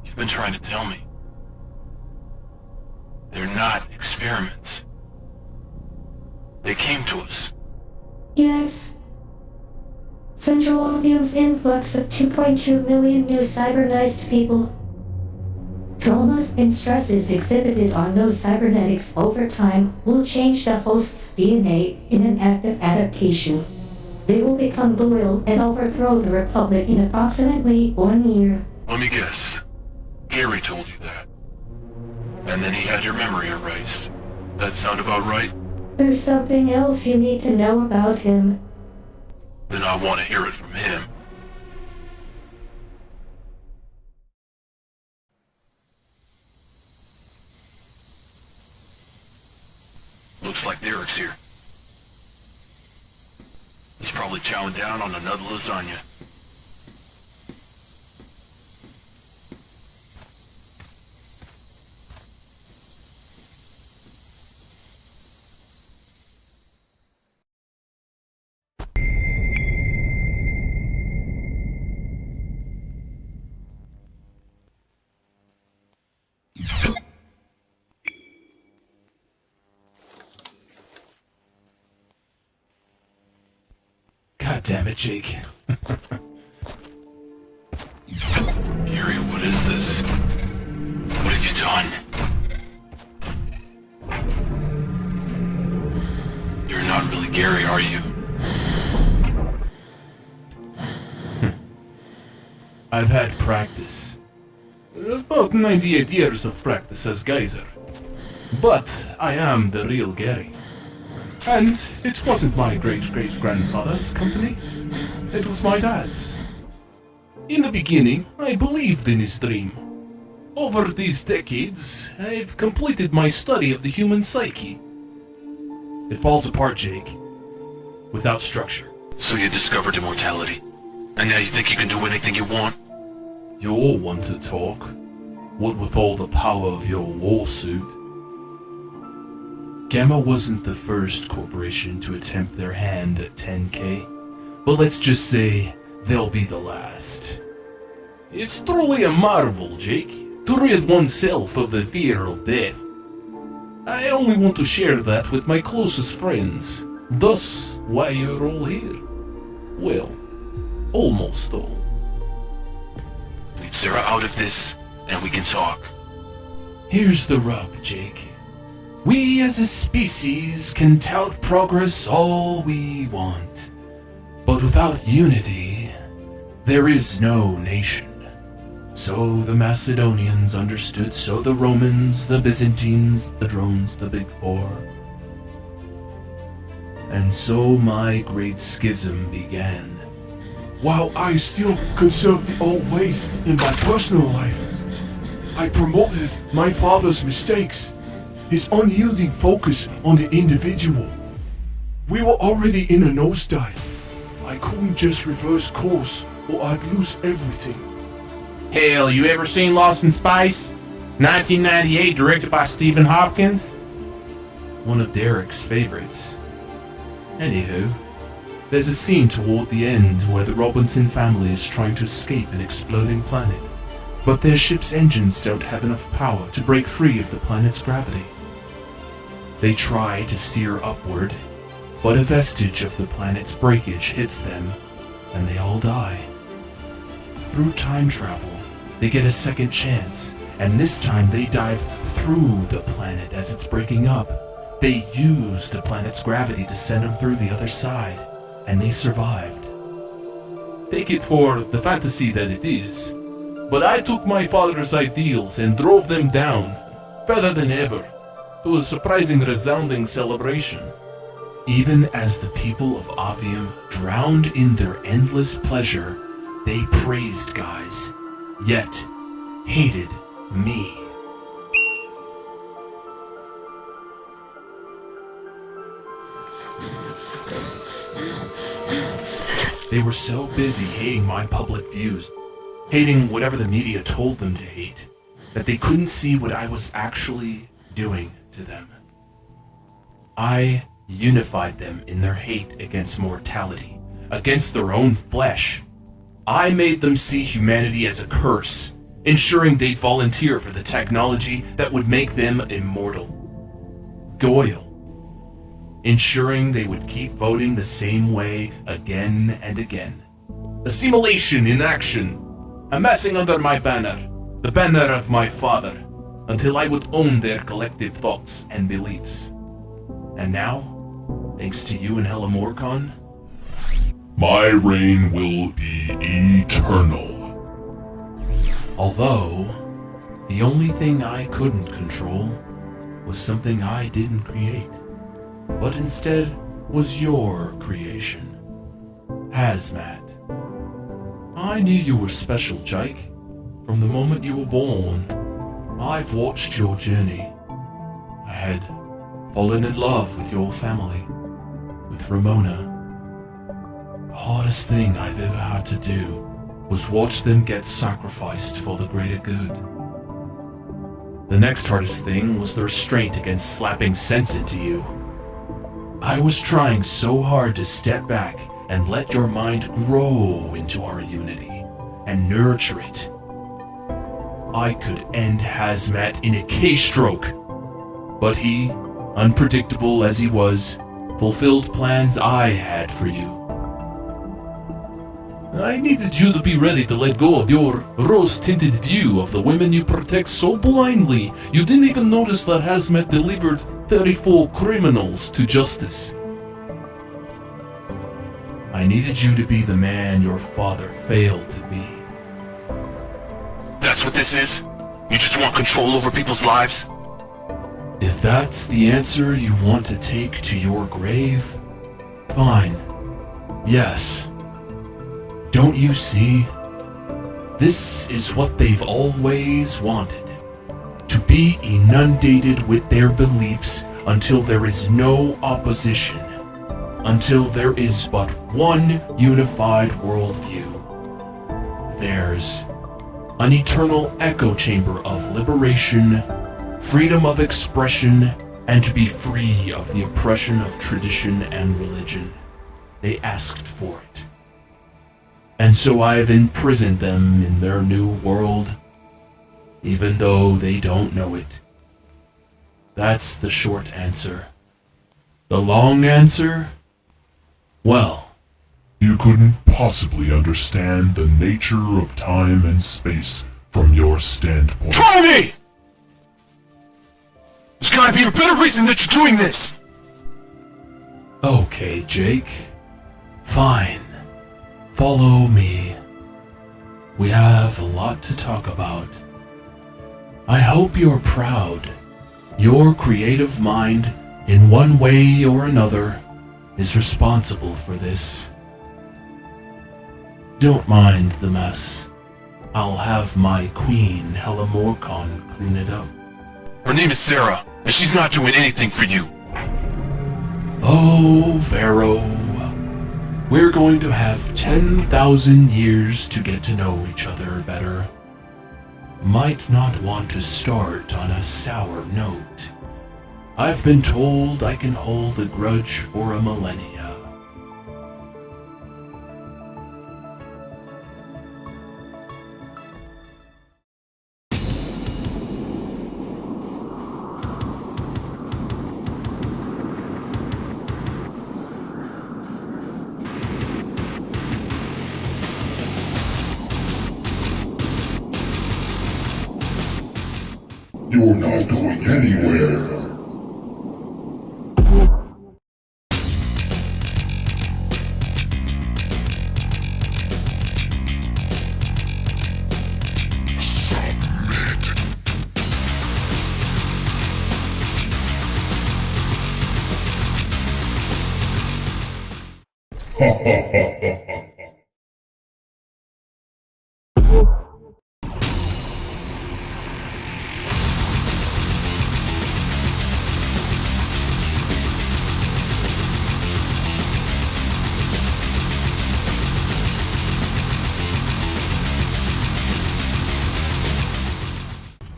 You've been trying to tell me. They're not experiments. They came to us. Yes. Central Avium's influx of 2.2 million new cybernized people. Traumas and stresses exhibited on those cybernetics over time will change the host's DNA in an act of adaptation. They will become loyal and overthrow the Republic in approximately 1 year. Let me guess. Gary told you that. And then he had your memory erased. That sound about right? There's something else you need to know about him. Then I want to hear it from him. Looks like Derek's here. He's probably chowing down on another lasagna. God damn it, Jake. Gary, what is this? What have you done? You're not really Gary, are you? I've had practice. About 98 years of practice as Geyser. But I am the real Gary. And it wasn't my great-great-grandfather's company. It was my dad's. In the beginning, I believed in his dream. Over these decades, I've completed my study of the human psyche. It falls apart, Jake. Without structure. So you discovered immortality. And now you think you can do anything you want? You all want to talk. What with all the power of your war suit. Gamma wasn't the first corporation to attempt their hand at 10K, but let's just say they'll be the last. It's truly a marvel, Jake, to rid oneself of the fear of death. I only want to share that with my closest friends, thus why you're all here. Well, almost all. Leave Sarah out of this, and we can talk. Here's the rub, Jake. We as a species can tout progress all we want, but without unity, there is no nation. So the Macedonians understood, so the Romans, the Byzantines, the drones, the Big Four. And so my great schism began. While I still conserve the old ways in my personal life, I promoted my father's mistakes. His unyielding focus on the individual. We were already in a nosedive. I couldn't just reverse course or I'd lose everything. Hell, you ever seen Lost in Space? 1998, directed by Stephen Hopkins? One of Derek's favorites. Anywho, there's a scene toward the end where the Robinson family is trying to escape an exploding planet, but their ship's engines don't have enough power to break free of the planet's gravity. They try to steer upward, but a vestige of the planet's breakage hits them, and they all die. Through time travel, they get a second chance, and this time they dive through the planet as it's breaking up. They use the planet's gravity to send them through the other side, and they survived. Take it for the fantasy that it is, but I took my father's ideals and drove them down, further than ever, to a surprising resounding celebration. Even as the people of Avium drowned in their endless pleasure, they praised guys, yet hated me. They were so busy hating my public views, hating whatever the media told them to hate, that they couldn't see what I was actually doing to them. I unified them in their hate against mortality, against their own flesh. I made them see humanity as a curse, ensuring they'd volunteer for the technology that would make them immortal. Goyle, ensuring they would keep voting the same way again and again. Assimilation in action, amassing under my banner, the banner of my father, until I would own their collective thoughts and beliefs. And now, thanks to you and Helamorcon, my reign will be eternal. Although, the only thing I couldn't control was something I didn't create, but instead was your creation. Hazmat. I knew you were special, Jake. From the moment you were born, I've watched your journey. I had fallen in love with your family, with Ramona. The hardest thing I've ever had to do was watch them get sacrificed for the greater good. The next hardest thing was the restraint against slapping sense into you. I was trying so hard to step back and let your mind grow into our unity and nurture it. I could end Hazmat in a keystroke, but he, unpredictable as he was, fulfilled plans I had for you. I needed you to be ready to let go of your rose-tinted view of the women you protect so blindly you didn't even notice that Hazmat delivered 34 criminals to justice. I needed you to be the man your father failed to be. That's what this is? You just want control over people's lives? If that's the answer you want to take to your grave, fine. Yes. Don't you see? This is what they've always wanted. To be inundated with their beliefs until there is no opposition. Until there is but one unified worldview. Theirs. An eternal echo chamber of liberation, freedom of expression, and to be free of the oppression of tradition and religion. They asked for it. And so I've imprisoned them in their new world, even though they don't know it. That's the short answer. The long answer? Well, you couldn't possibly understand the nature of time and space from your standpoint. Try me! There's gotta be a better reason that you're doing this! Okay, Jake. Fine. Follow me. We have a lot to talk about. I hope you're proud. Your creative mind, in one way or another, is responsible for this. Don't mind the mess. I'll have my queen, Helamorcon, clean it up. Her name is Sarah, and she's not doing anything for you. Oh, Vero. We're going to have 10,000 years to get to know each other better. might not want to start on a sour note. I've been told I can hold a grudge for a millennia. You're not going anywhere.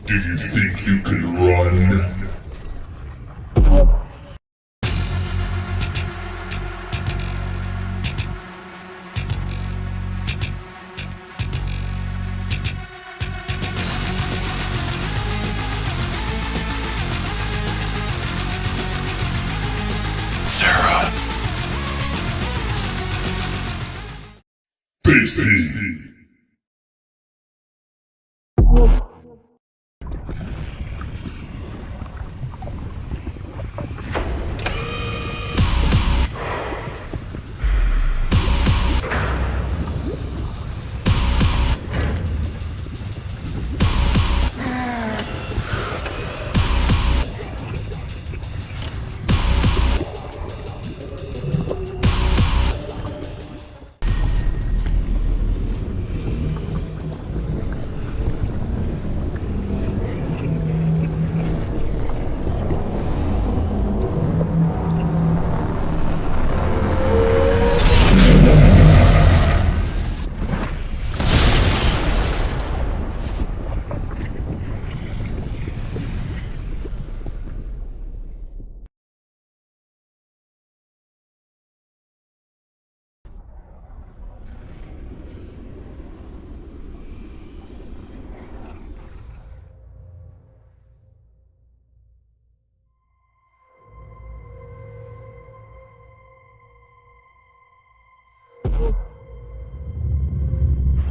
Do you think you can run? Sarah! Face me!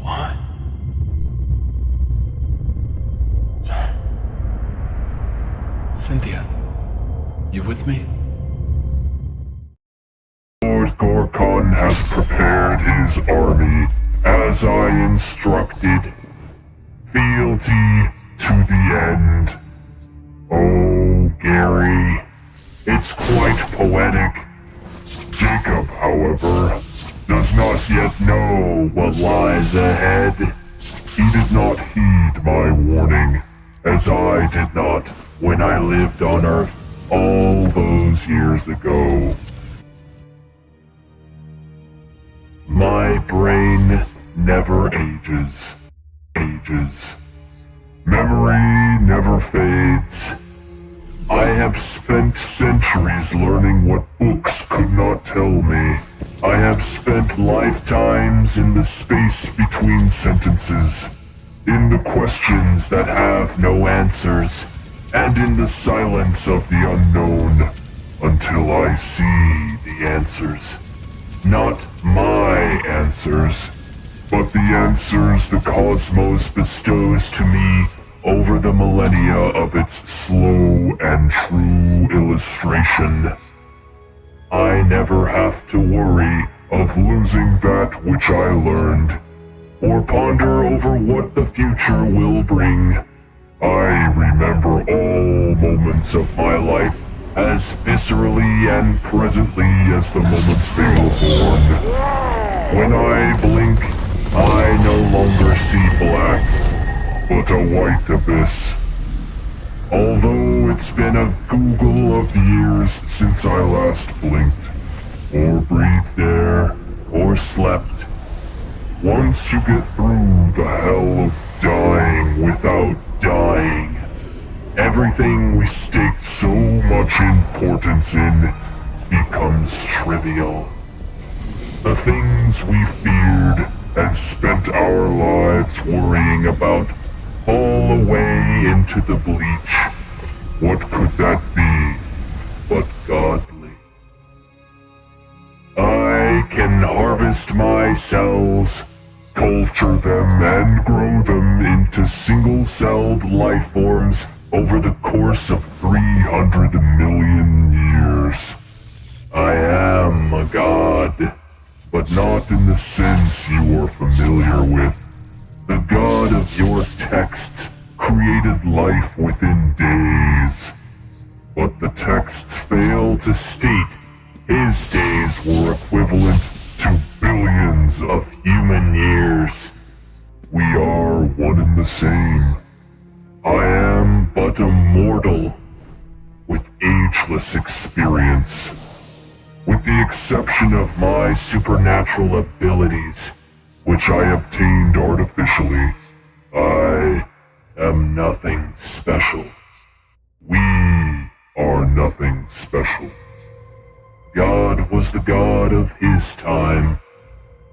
What? Cynthia, you with me? Lord Gorkon has prepared his army, as I instructed. Fealty to the end. Oh, Gary, it's quite poetic. Jacob, however, does not yet know what lies ahead. He did not heed my warning, as I did not when I lived on Earth all those years ago. My brain never ages. Memory never fades. I have spent centuries learning what books could not tell me. I have spent lifetimes in the space between sentences, in the questions that have no answers, and in the silence of the unknown, until I see the answers. Not my answers, but the answers the cosmos bestows to me over the millennia of its slow and true illustration. I never have to worry of losing that which I learned, or ponder over what the future will bring. I remember all moments of my life as viscerally and presently as the moments they were born. When I blink, I no longer see black, but a white abyss. Although it's been a Google of years since I last blinked, or breathed air, or slept, once you get through the hell of dying without dying. Everything we staked so much importance in becomes trivial. The things we feared and spent our lives worrying about fall away into the bleach. What could that be but godly? I can harvest my cells, culture them and grow them into single-celled life forms over the course of 300 million years. I am a god, but not in the sense you are familiar with. The god of your texts created life within days, but the texts fail to state his days were equivalent to billions of human years. We are one and the same. I am but a mortal with ageless experience. With the exception of my supernatural abilities, which I obtained artificially, I am nothing special. We are nothing special. God was the god of his time.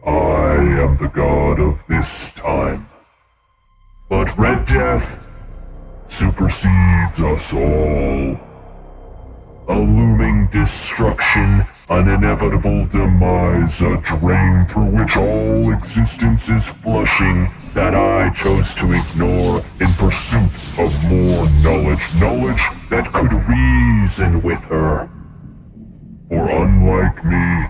I am the god of this time. But Red Death supersedes us all. A looming destruction, an inevitable demise, a drain through which all existence is flushing that I chose to ignore in pursuit of more knowledge. Knowledge that could reason with her. For unlike me,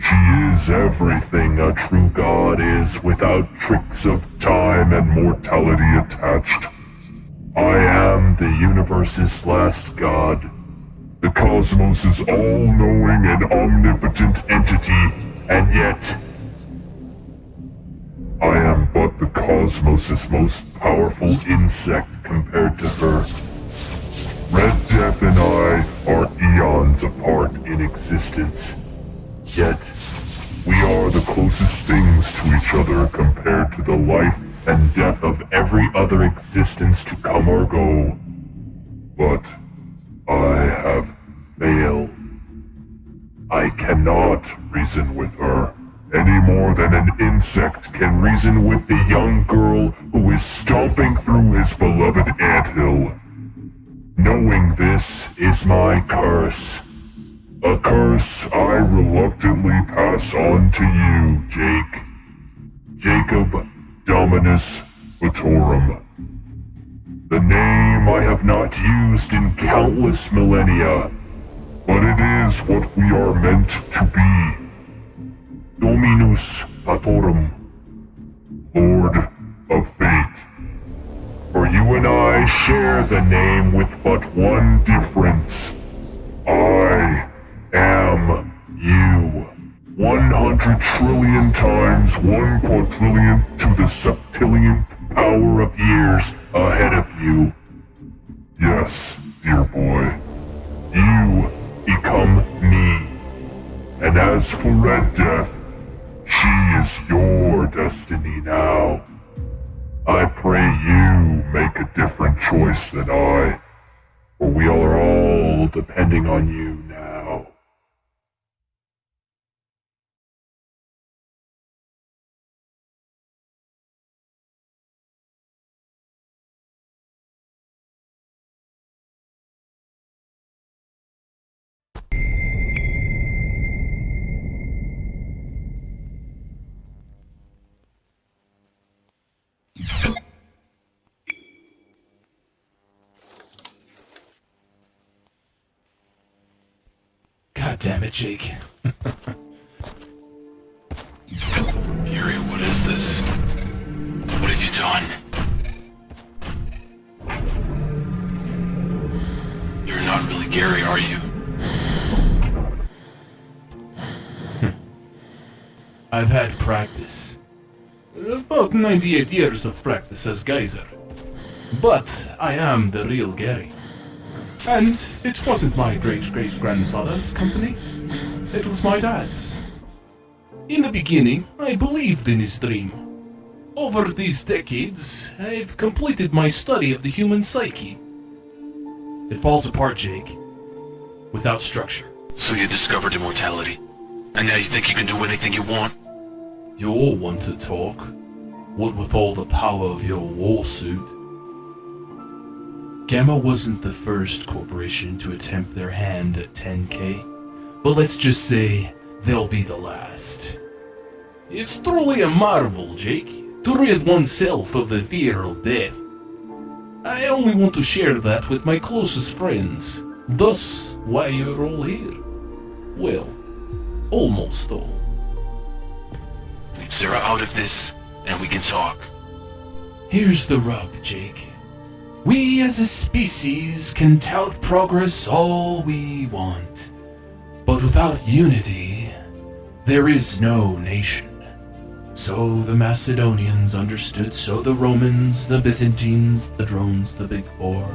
she is everything a true god is without tricks of time and mortality attached. I am the universe's last god, the cosmos' all-knowing and omnipotent entity, and yet I am but the cosmos' most powerful insect compared to her. Red Death and I are eons apart in existence, yet we are the closest things to each other compared to the life and death of every other existence to come or go. But I have failed. I cannot reason with her any more than an insect can reason with the young girl who is stomping through his beloved anthill. Knowing this is my curse. A curse I reluctantly pass on to you, Jake. Jacob Dominus Vitorum. The name I have not used in countless millennia, but it is what we are meant to be. Dominus Vitorum, Lord of Fate. For you and I share the name with but one difference. I am you. 100 trillion times 1 quadrillion to the septillionth power of years ahead of you. Yes, dear boy. You become me. And as for Red Death, she is your destiny now. I pray you make a different choice than I, for we are all depending on you now. God damn it, Jake. Fury, what is this? What have you done? You're not really Gary, are you? I've had practice. About 98 years of practice as Geyser. But I am the real Gary. And it wasn't my great-great-grandfather's company. It was my dad's. In the beginning, I believed in his dream. Over these decades, I've completed my study of the human psyche. It falls apart, Jake, without structure. So you discovered immortality, and now you think you can do anything you want? You all want to talk. What with all the power of your war suit? Gamma wasn't the first corporation to attempt their hand at 10K, but let's just say they'll be the last. It's truly a marvel, Jake, to rid oneself of the fear of death. I only want to share that with my closest friends, thus why you're all here. Well, almost all. Leave Sarah out of this, and we can talk. Here's the rub, Jake. We as a species can tout progress all we want, but without unity, there is no nation. So the Macedonians understood, so the Romans, the Byzantines, the drones, the Big Four.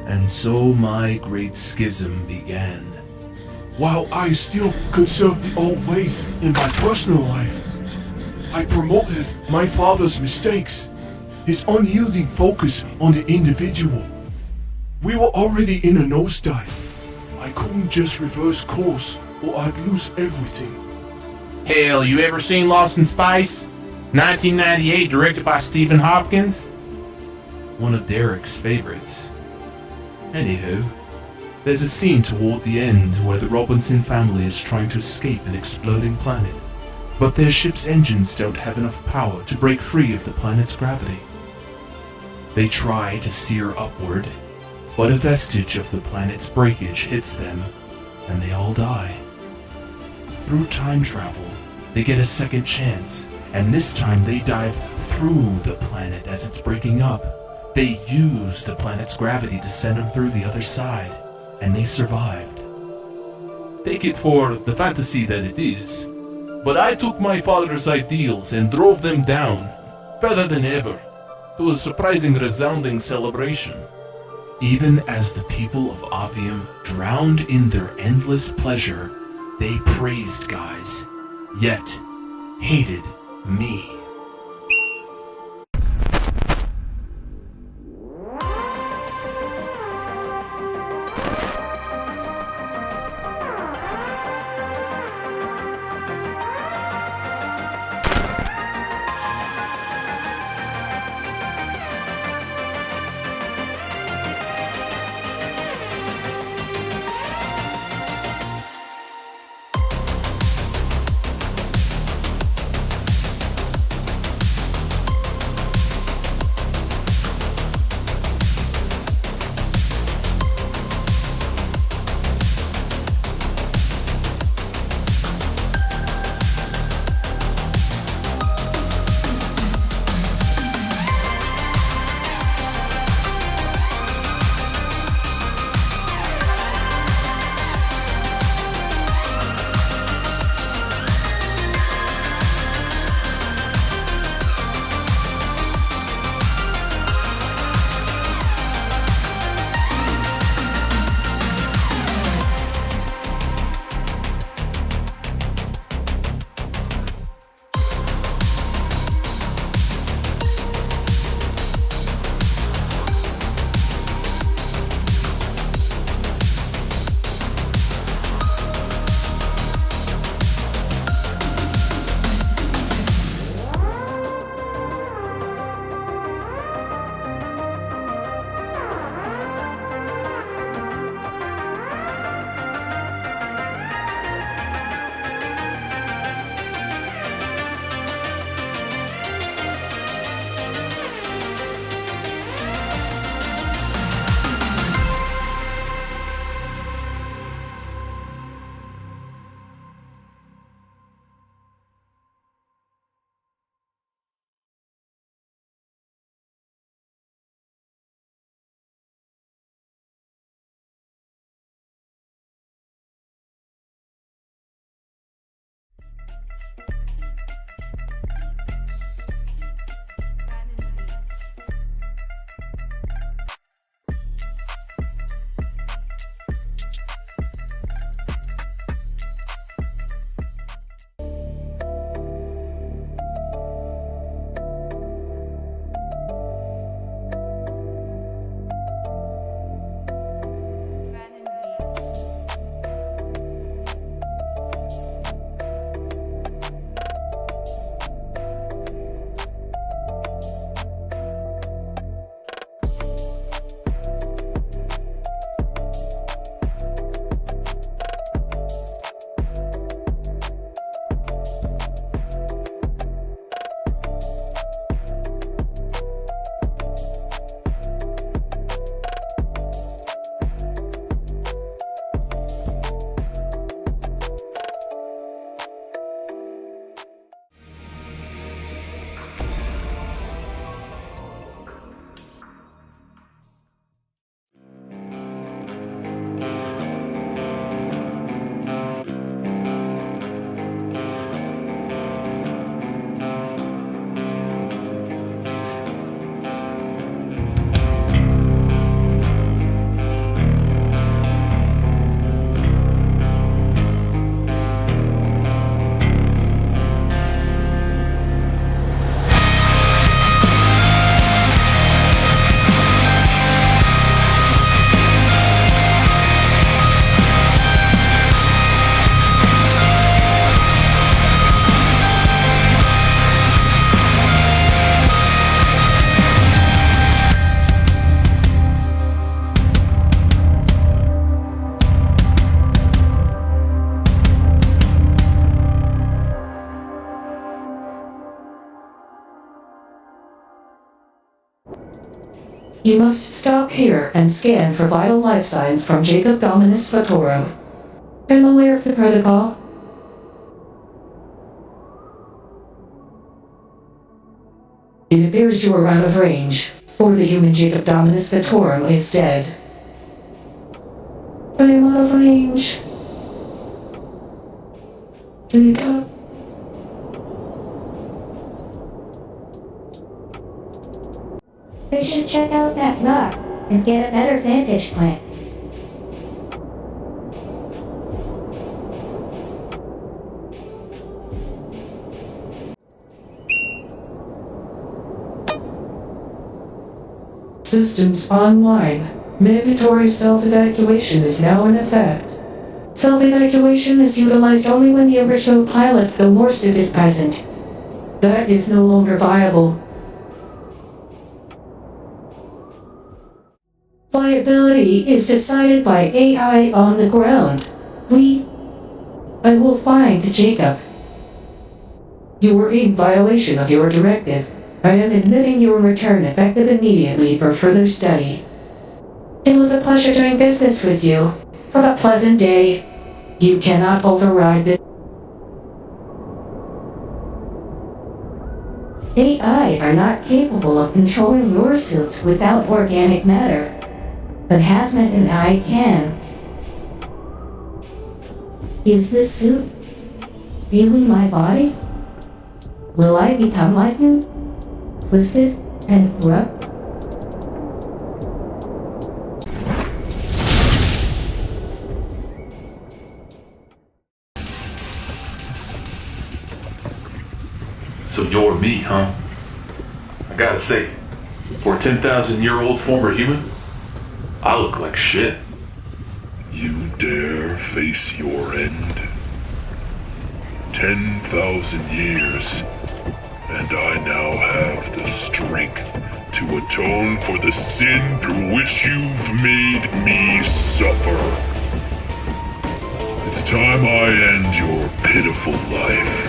And so my great schism began. While I still conserve the old ways in my personal life, I promoted my father's mistakes, his unyielding focus on the individual. We were already in a nosedive. I couldn't just reverse course or I'd lose everything. Hell, you ever seen Lost in Space? 1998, directed by Stephen Hopkins? One of Derek's favorites. Anywho, there's a scene toward the end where the Robinson family is trying to escape an exploding planet, but their ship's engines don't have enough power to break free of the planet's gravity. They try to steer upward, but a vestige of the planet's breakage hits them, and they all die. Through time travel, they get a second chance, and this time they dive through the planet as it's breaking up. They use the planet's gravity to send them through the other side, and they survived. Take it for the fantasy that it is, but I took my father's ideals and drove them down, better than ever, to a surprising resounding celebration. Even as the people of Avium drowned in their endless pleasure, they praised guys, yet hated me. You must stop here and scan for vital life signs from Jacob Dominus Fatorum. I'm aware of the protocol. It appears you are out of range, or the human Jacob Dominus Fatorum is dead. I am out of range. Jacob. We should check out that rock and get a better vantage point. Systems online. Mandatory self-evacuation is now in effect. Self-evacuation is utilized only when the original pilot, the warship, is present. That is no longer viable. Viability is decided by AI on the ground. I will find Jacob. You were in violation of your directive. I am admitting your return effective immediately for further study. It was a pleasure doing business with you. Have a pleasant day. You cannot override this. AI are not capable of controlling your suits without organic matter, but Hazmat and I can. Is this suit really my body? Will I become like him? Twisted and corrupt? So you're me, huh? I gotta say, for a 10,000-year-old former human, I look like shit. You dare face your end? 10,000 years, and I now have the strength to atone for the sin through which you've made me suffer. It's time I end your pitiful life.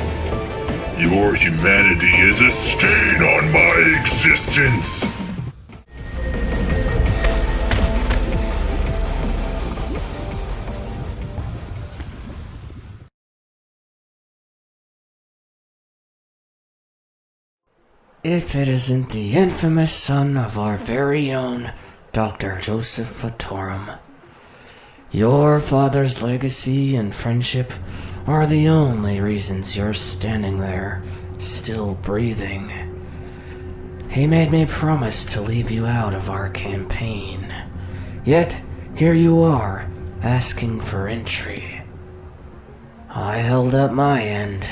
Your humanity is a stain on my existence. If it isn't the infamous son of our very own Dr. Joseph Fatorum. Your father's legacy and friendship are the only reasons you're standing there, still breathing. He made me promise to leave you out of our campaign. Yet, here you are, asking for entry. I held up my end,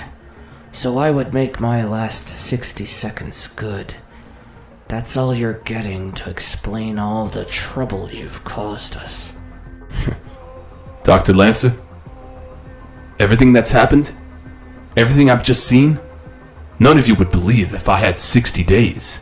so I would make my last 60 seconds good. That's all you're getting to explain all the trouble you've caused us. Dr. Lancer? Everything that's happened? Everything I've just seen? None of you would believe if I had 60 days.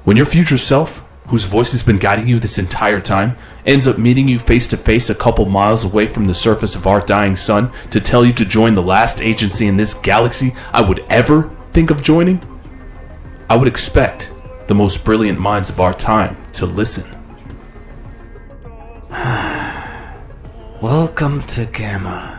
When your future self, whose voice has been guiding you this entire time, ends up meeting you face to face a couple miles away from the surface of our dying sun to tell you to join the last agency in this galaxy I would ever think of joining, I would expect the most brilliant minds of our time to listen. Welcome to Gamma.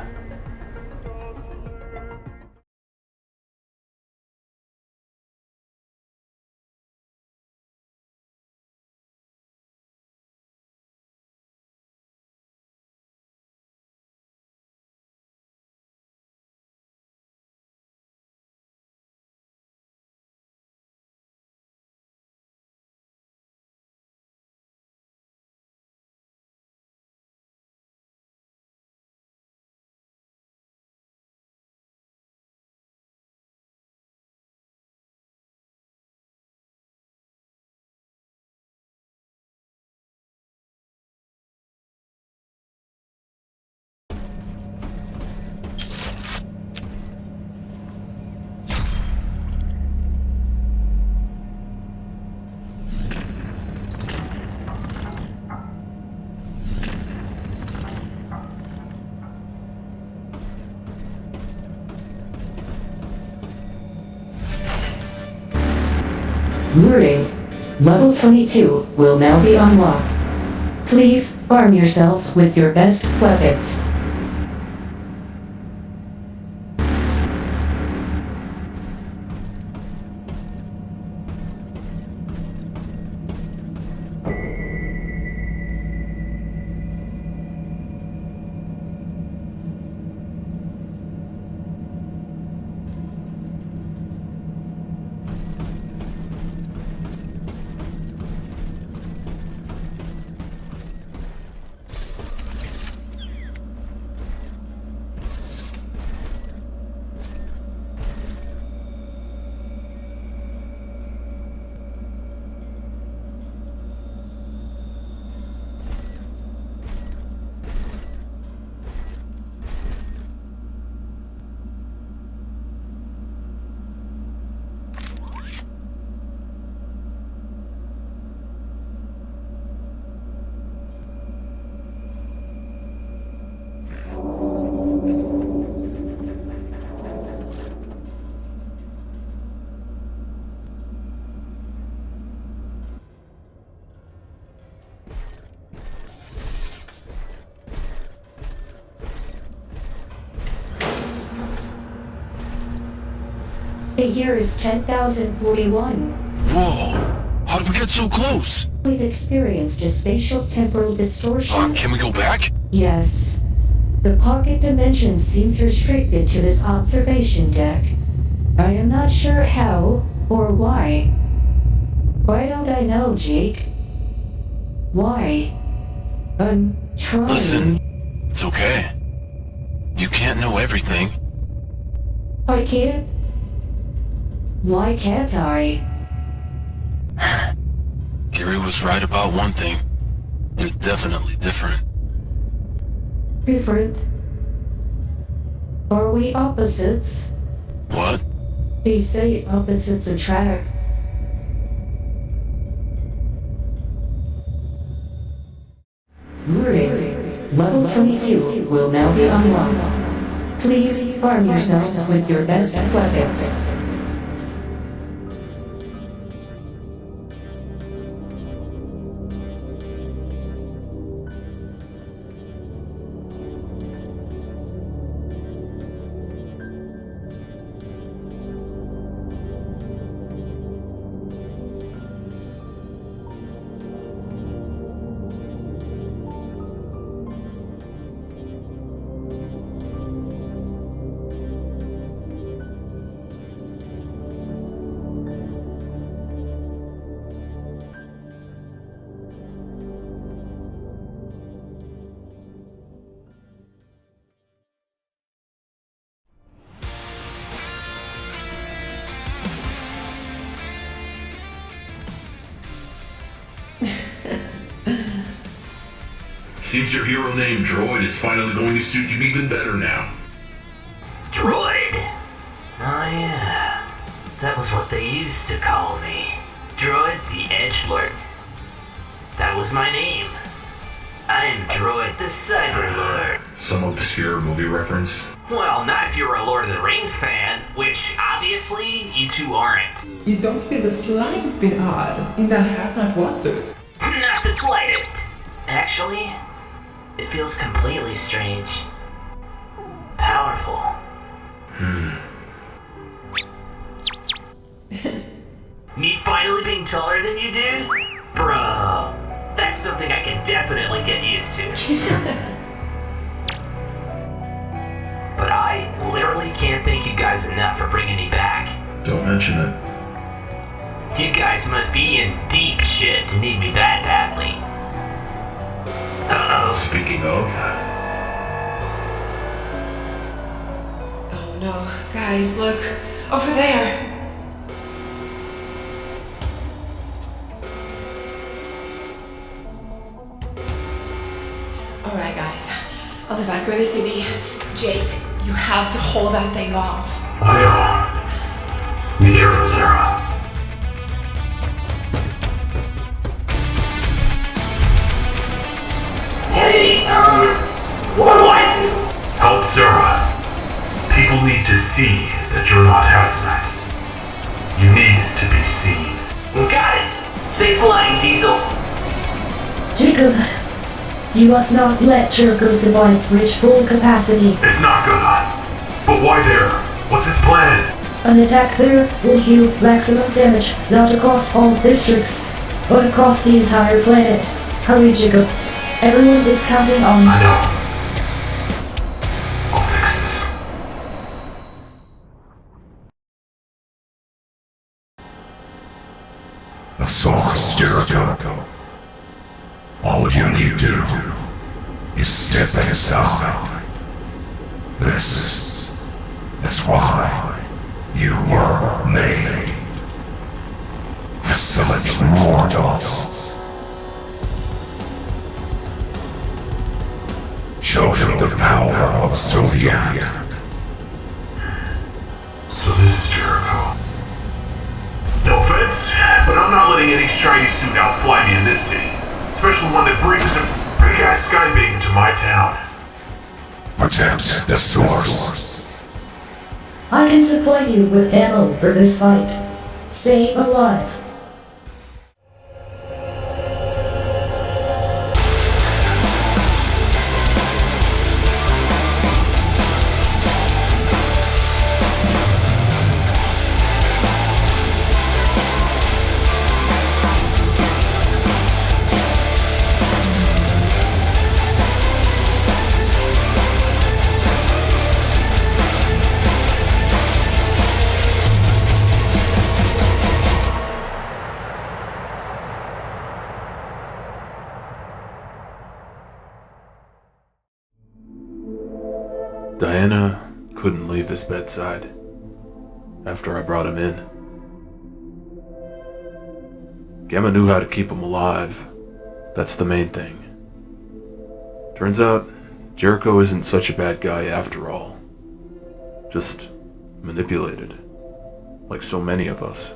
Warning. Level 22 will now be unlocked. Please arm yourselves with your best weapons. The year is 10,041. Whoa! How did we get so close? We've experienced a spatial temporal distortion. Can we go back? Yes. The pocket dimension seems restricted to this observation deck. I am not sure how or why. Why don't I know, Jake? Why? I'm trying. Listen, it's okay. You can't know everything. I can't? Why can't I? Gary was right about one thing. You're definitely different. Different? Are we opposites? What? They say opposites attract. Warning. Level 22 will now be unlocked. Please arm yourselves with your best weapons. Seems your hero named Droid is finally going to suit you even better now. Droid? Oh yeah, that was what they used to call me. Droid the Edgelord. That was my name. I am Droid the Cyberlord. Some obscure movie reference? Well, not if you're a Lord of the Rings fan, which obviously you two aren't. You don't feel the slightest bit odd in that hazmat wetsuit. Not the slightest. Actually, it feels completely strange. Powerful. Me finally being taller than you, dude? Bro, that's something I can definitely get used to. But I literally can't thank you guys enough for bringing me back. Don't mention it. You guys must be in deep shit to need me that badly. Uh-oh. Speaking of... Oh no, guys, look. Over there. Alright, guys. I'll evacuate the city. Jake, you have to hold that thing off. I will. Be careful, Sarah. Hey, what was it? Help Sarah. People need to see that you're not hazmat. You need to be seen. Got it. Safe flying, Diesel. Jacob, you must not let Jericho's device reach full capacity. It's not gonna. But why there? What's his plan? An attack there will heal maximum damage, not across all districts, but across the entire planet. Hurry, Jacob. Everyone is counting on you. I know. I'll fix this. The source, Jericho. All you need to do is step aside. This is why you were made. Facility mortals. Show them the power of Zodiac. So this is Jericho. No offense, but I'm not letting any shiny suit outfly me in this city. Especially one that brings a big-ass sky beam to my town. Protect the source. I can supply you with ammo for this fight. Stay alive. Diana couldn't leave his bedside after I brought him in. Gamma knew how to keep him alive. That's the main thing. Turns out, Jericho isn't such a bad guy after all. Just manipulated, like so many of us.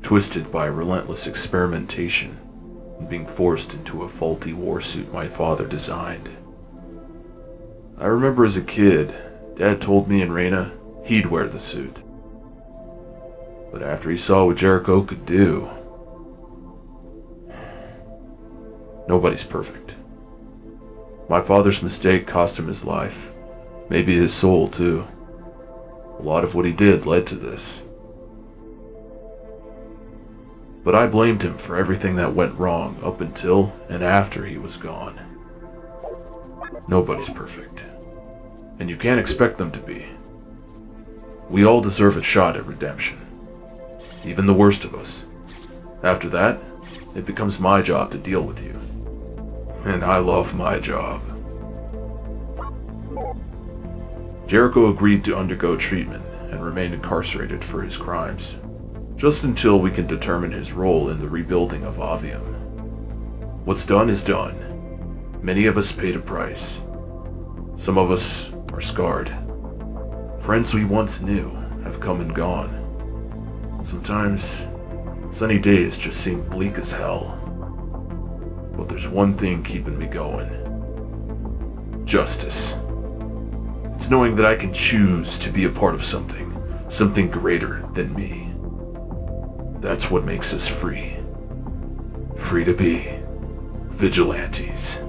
Twisted by relentless experimentation and being forced into a faulty warsuit my father designed. I remember as a kid, Dad told me and Reyna he'd wear the suit. But after he saw what Jericho could do... Nobody's perfect. My father's mistake cost him his life. Maybe his soul, too. A lot of what he did led to this. But I blamed him for everything that went wrong up until and after he was gone. Nobody's perfect. And you can't expect them to be. We all deserve a shot at redemption. Even the worst of us. After that, it becomes my job to deal with you. And I love my job. Jericho agreed to undergo treatment and remain incarcerated for his crimes, just until we can determine his role in the rebuilding of Avium. What's done is done. Many of us paid a price. Some of us are scarred. Friends we once knew have come and gone. Sometimes, sunny days just seem bleak as hell. But there's one thing keeping me going. Justice. It's knowing that I can choose to be a part of something greater than me. That's what makes us free. Free to be vigilantes.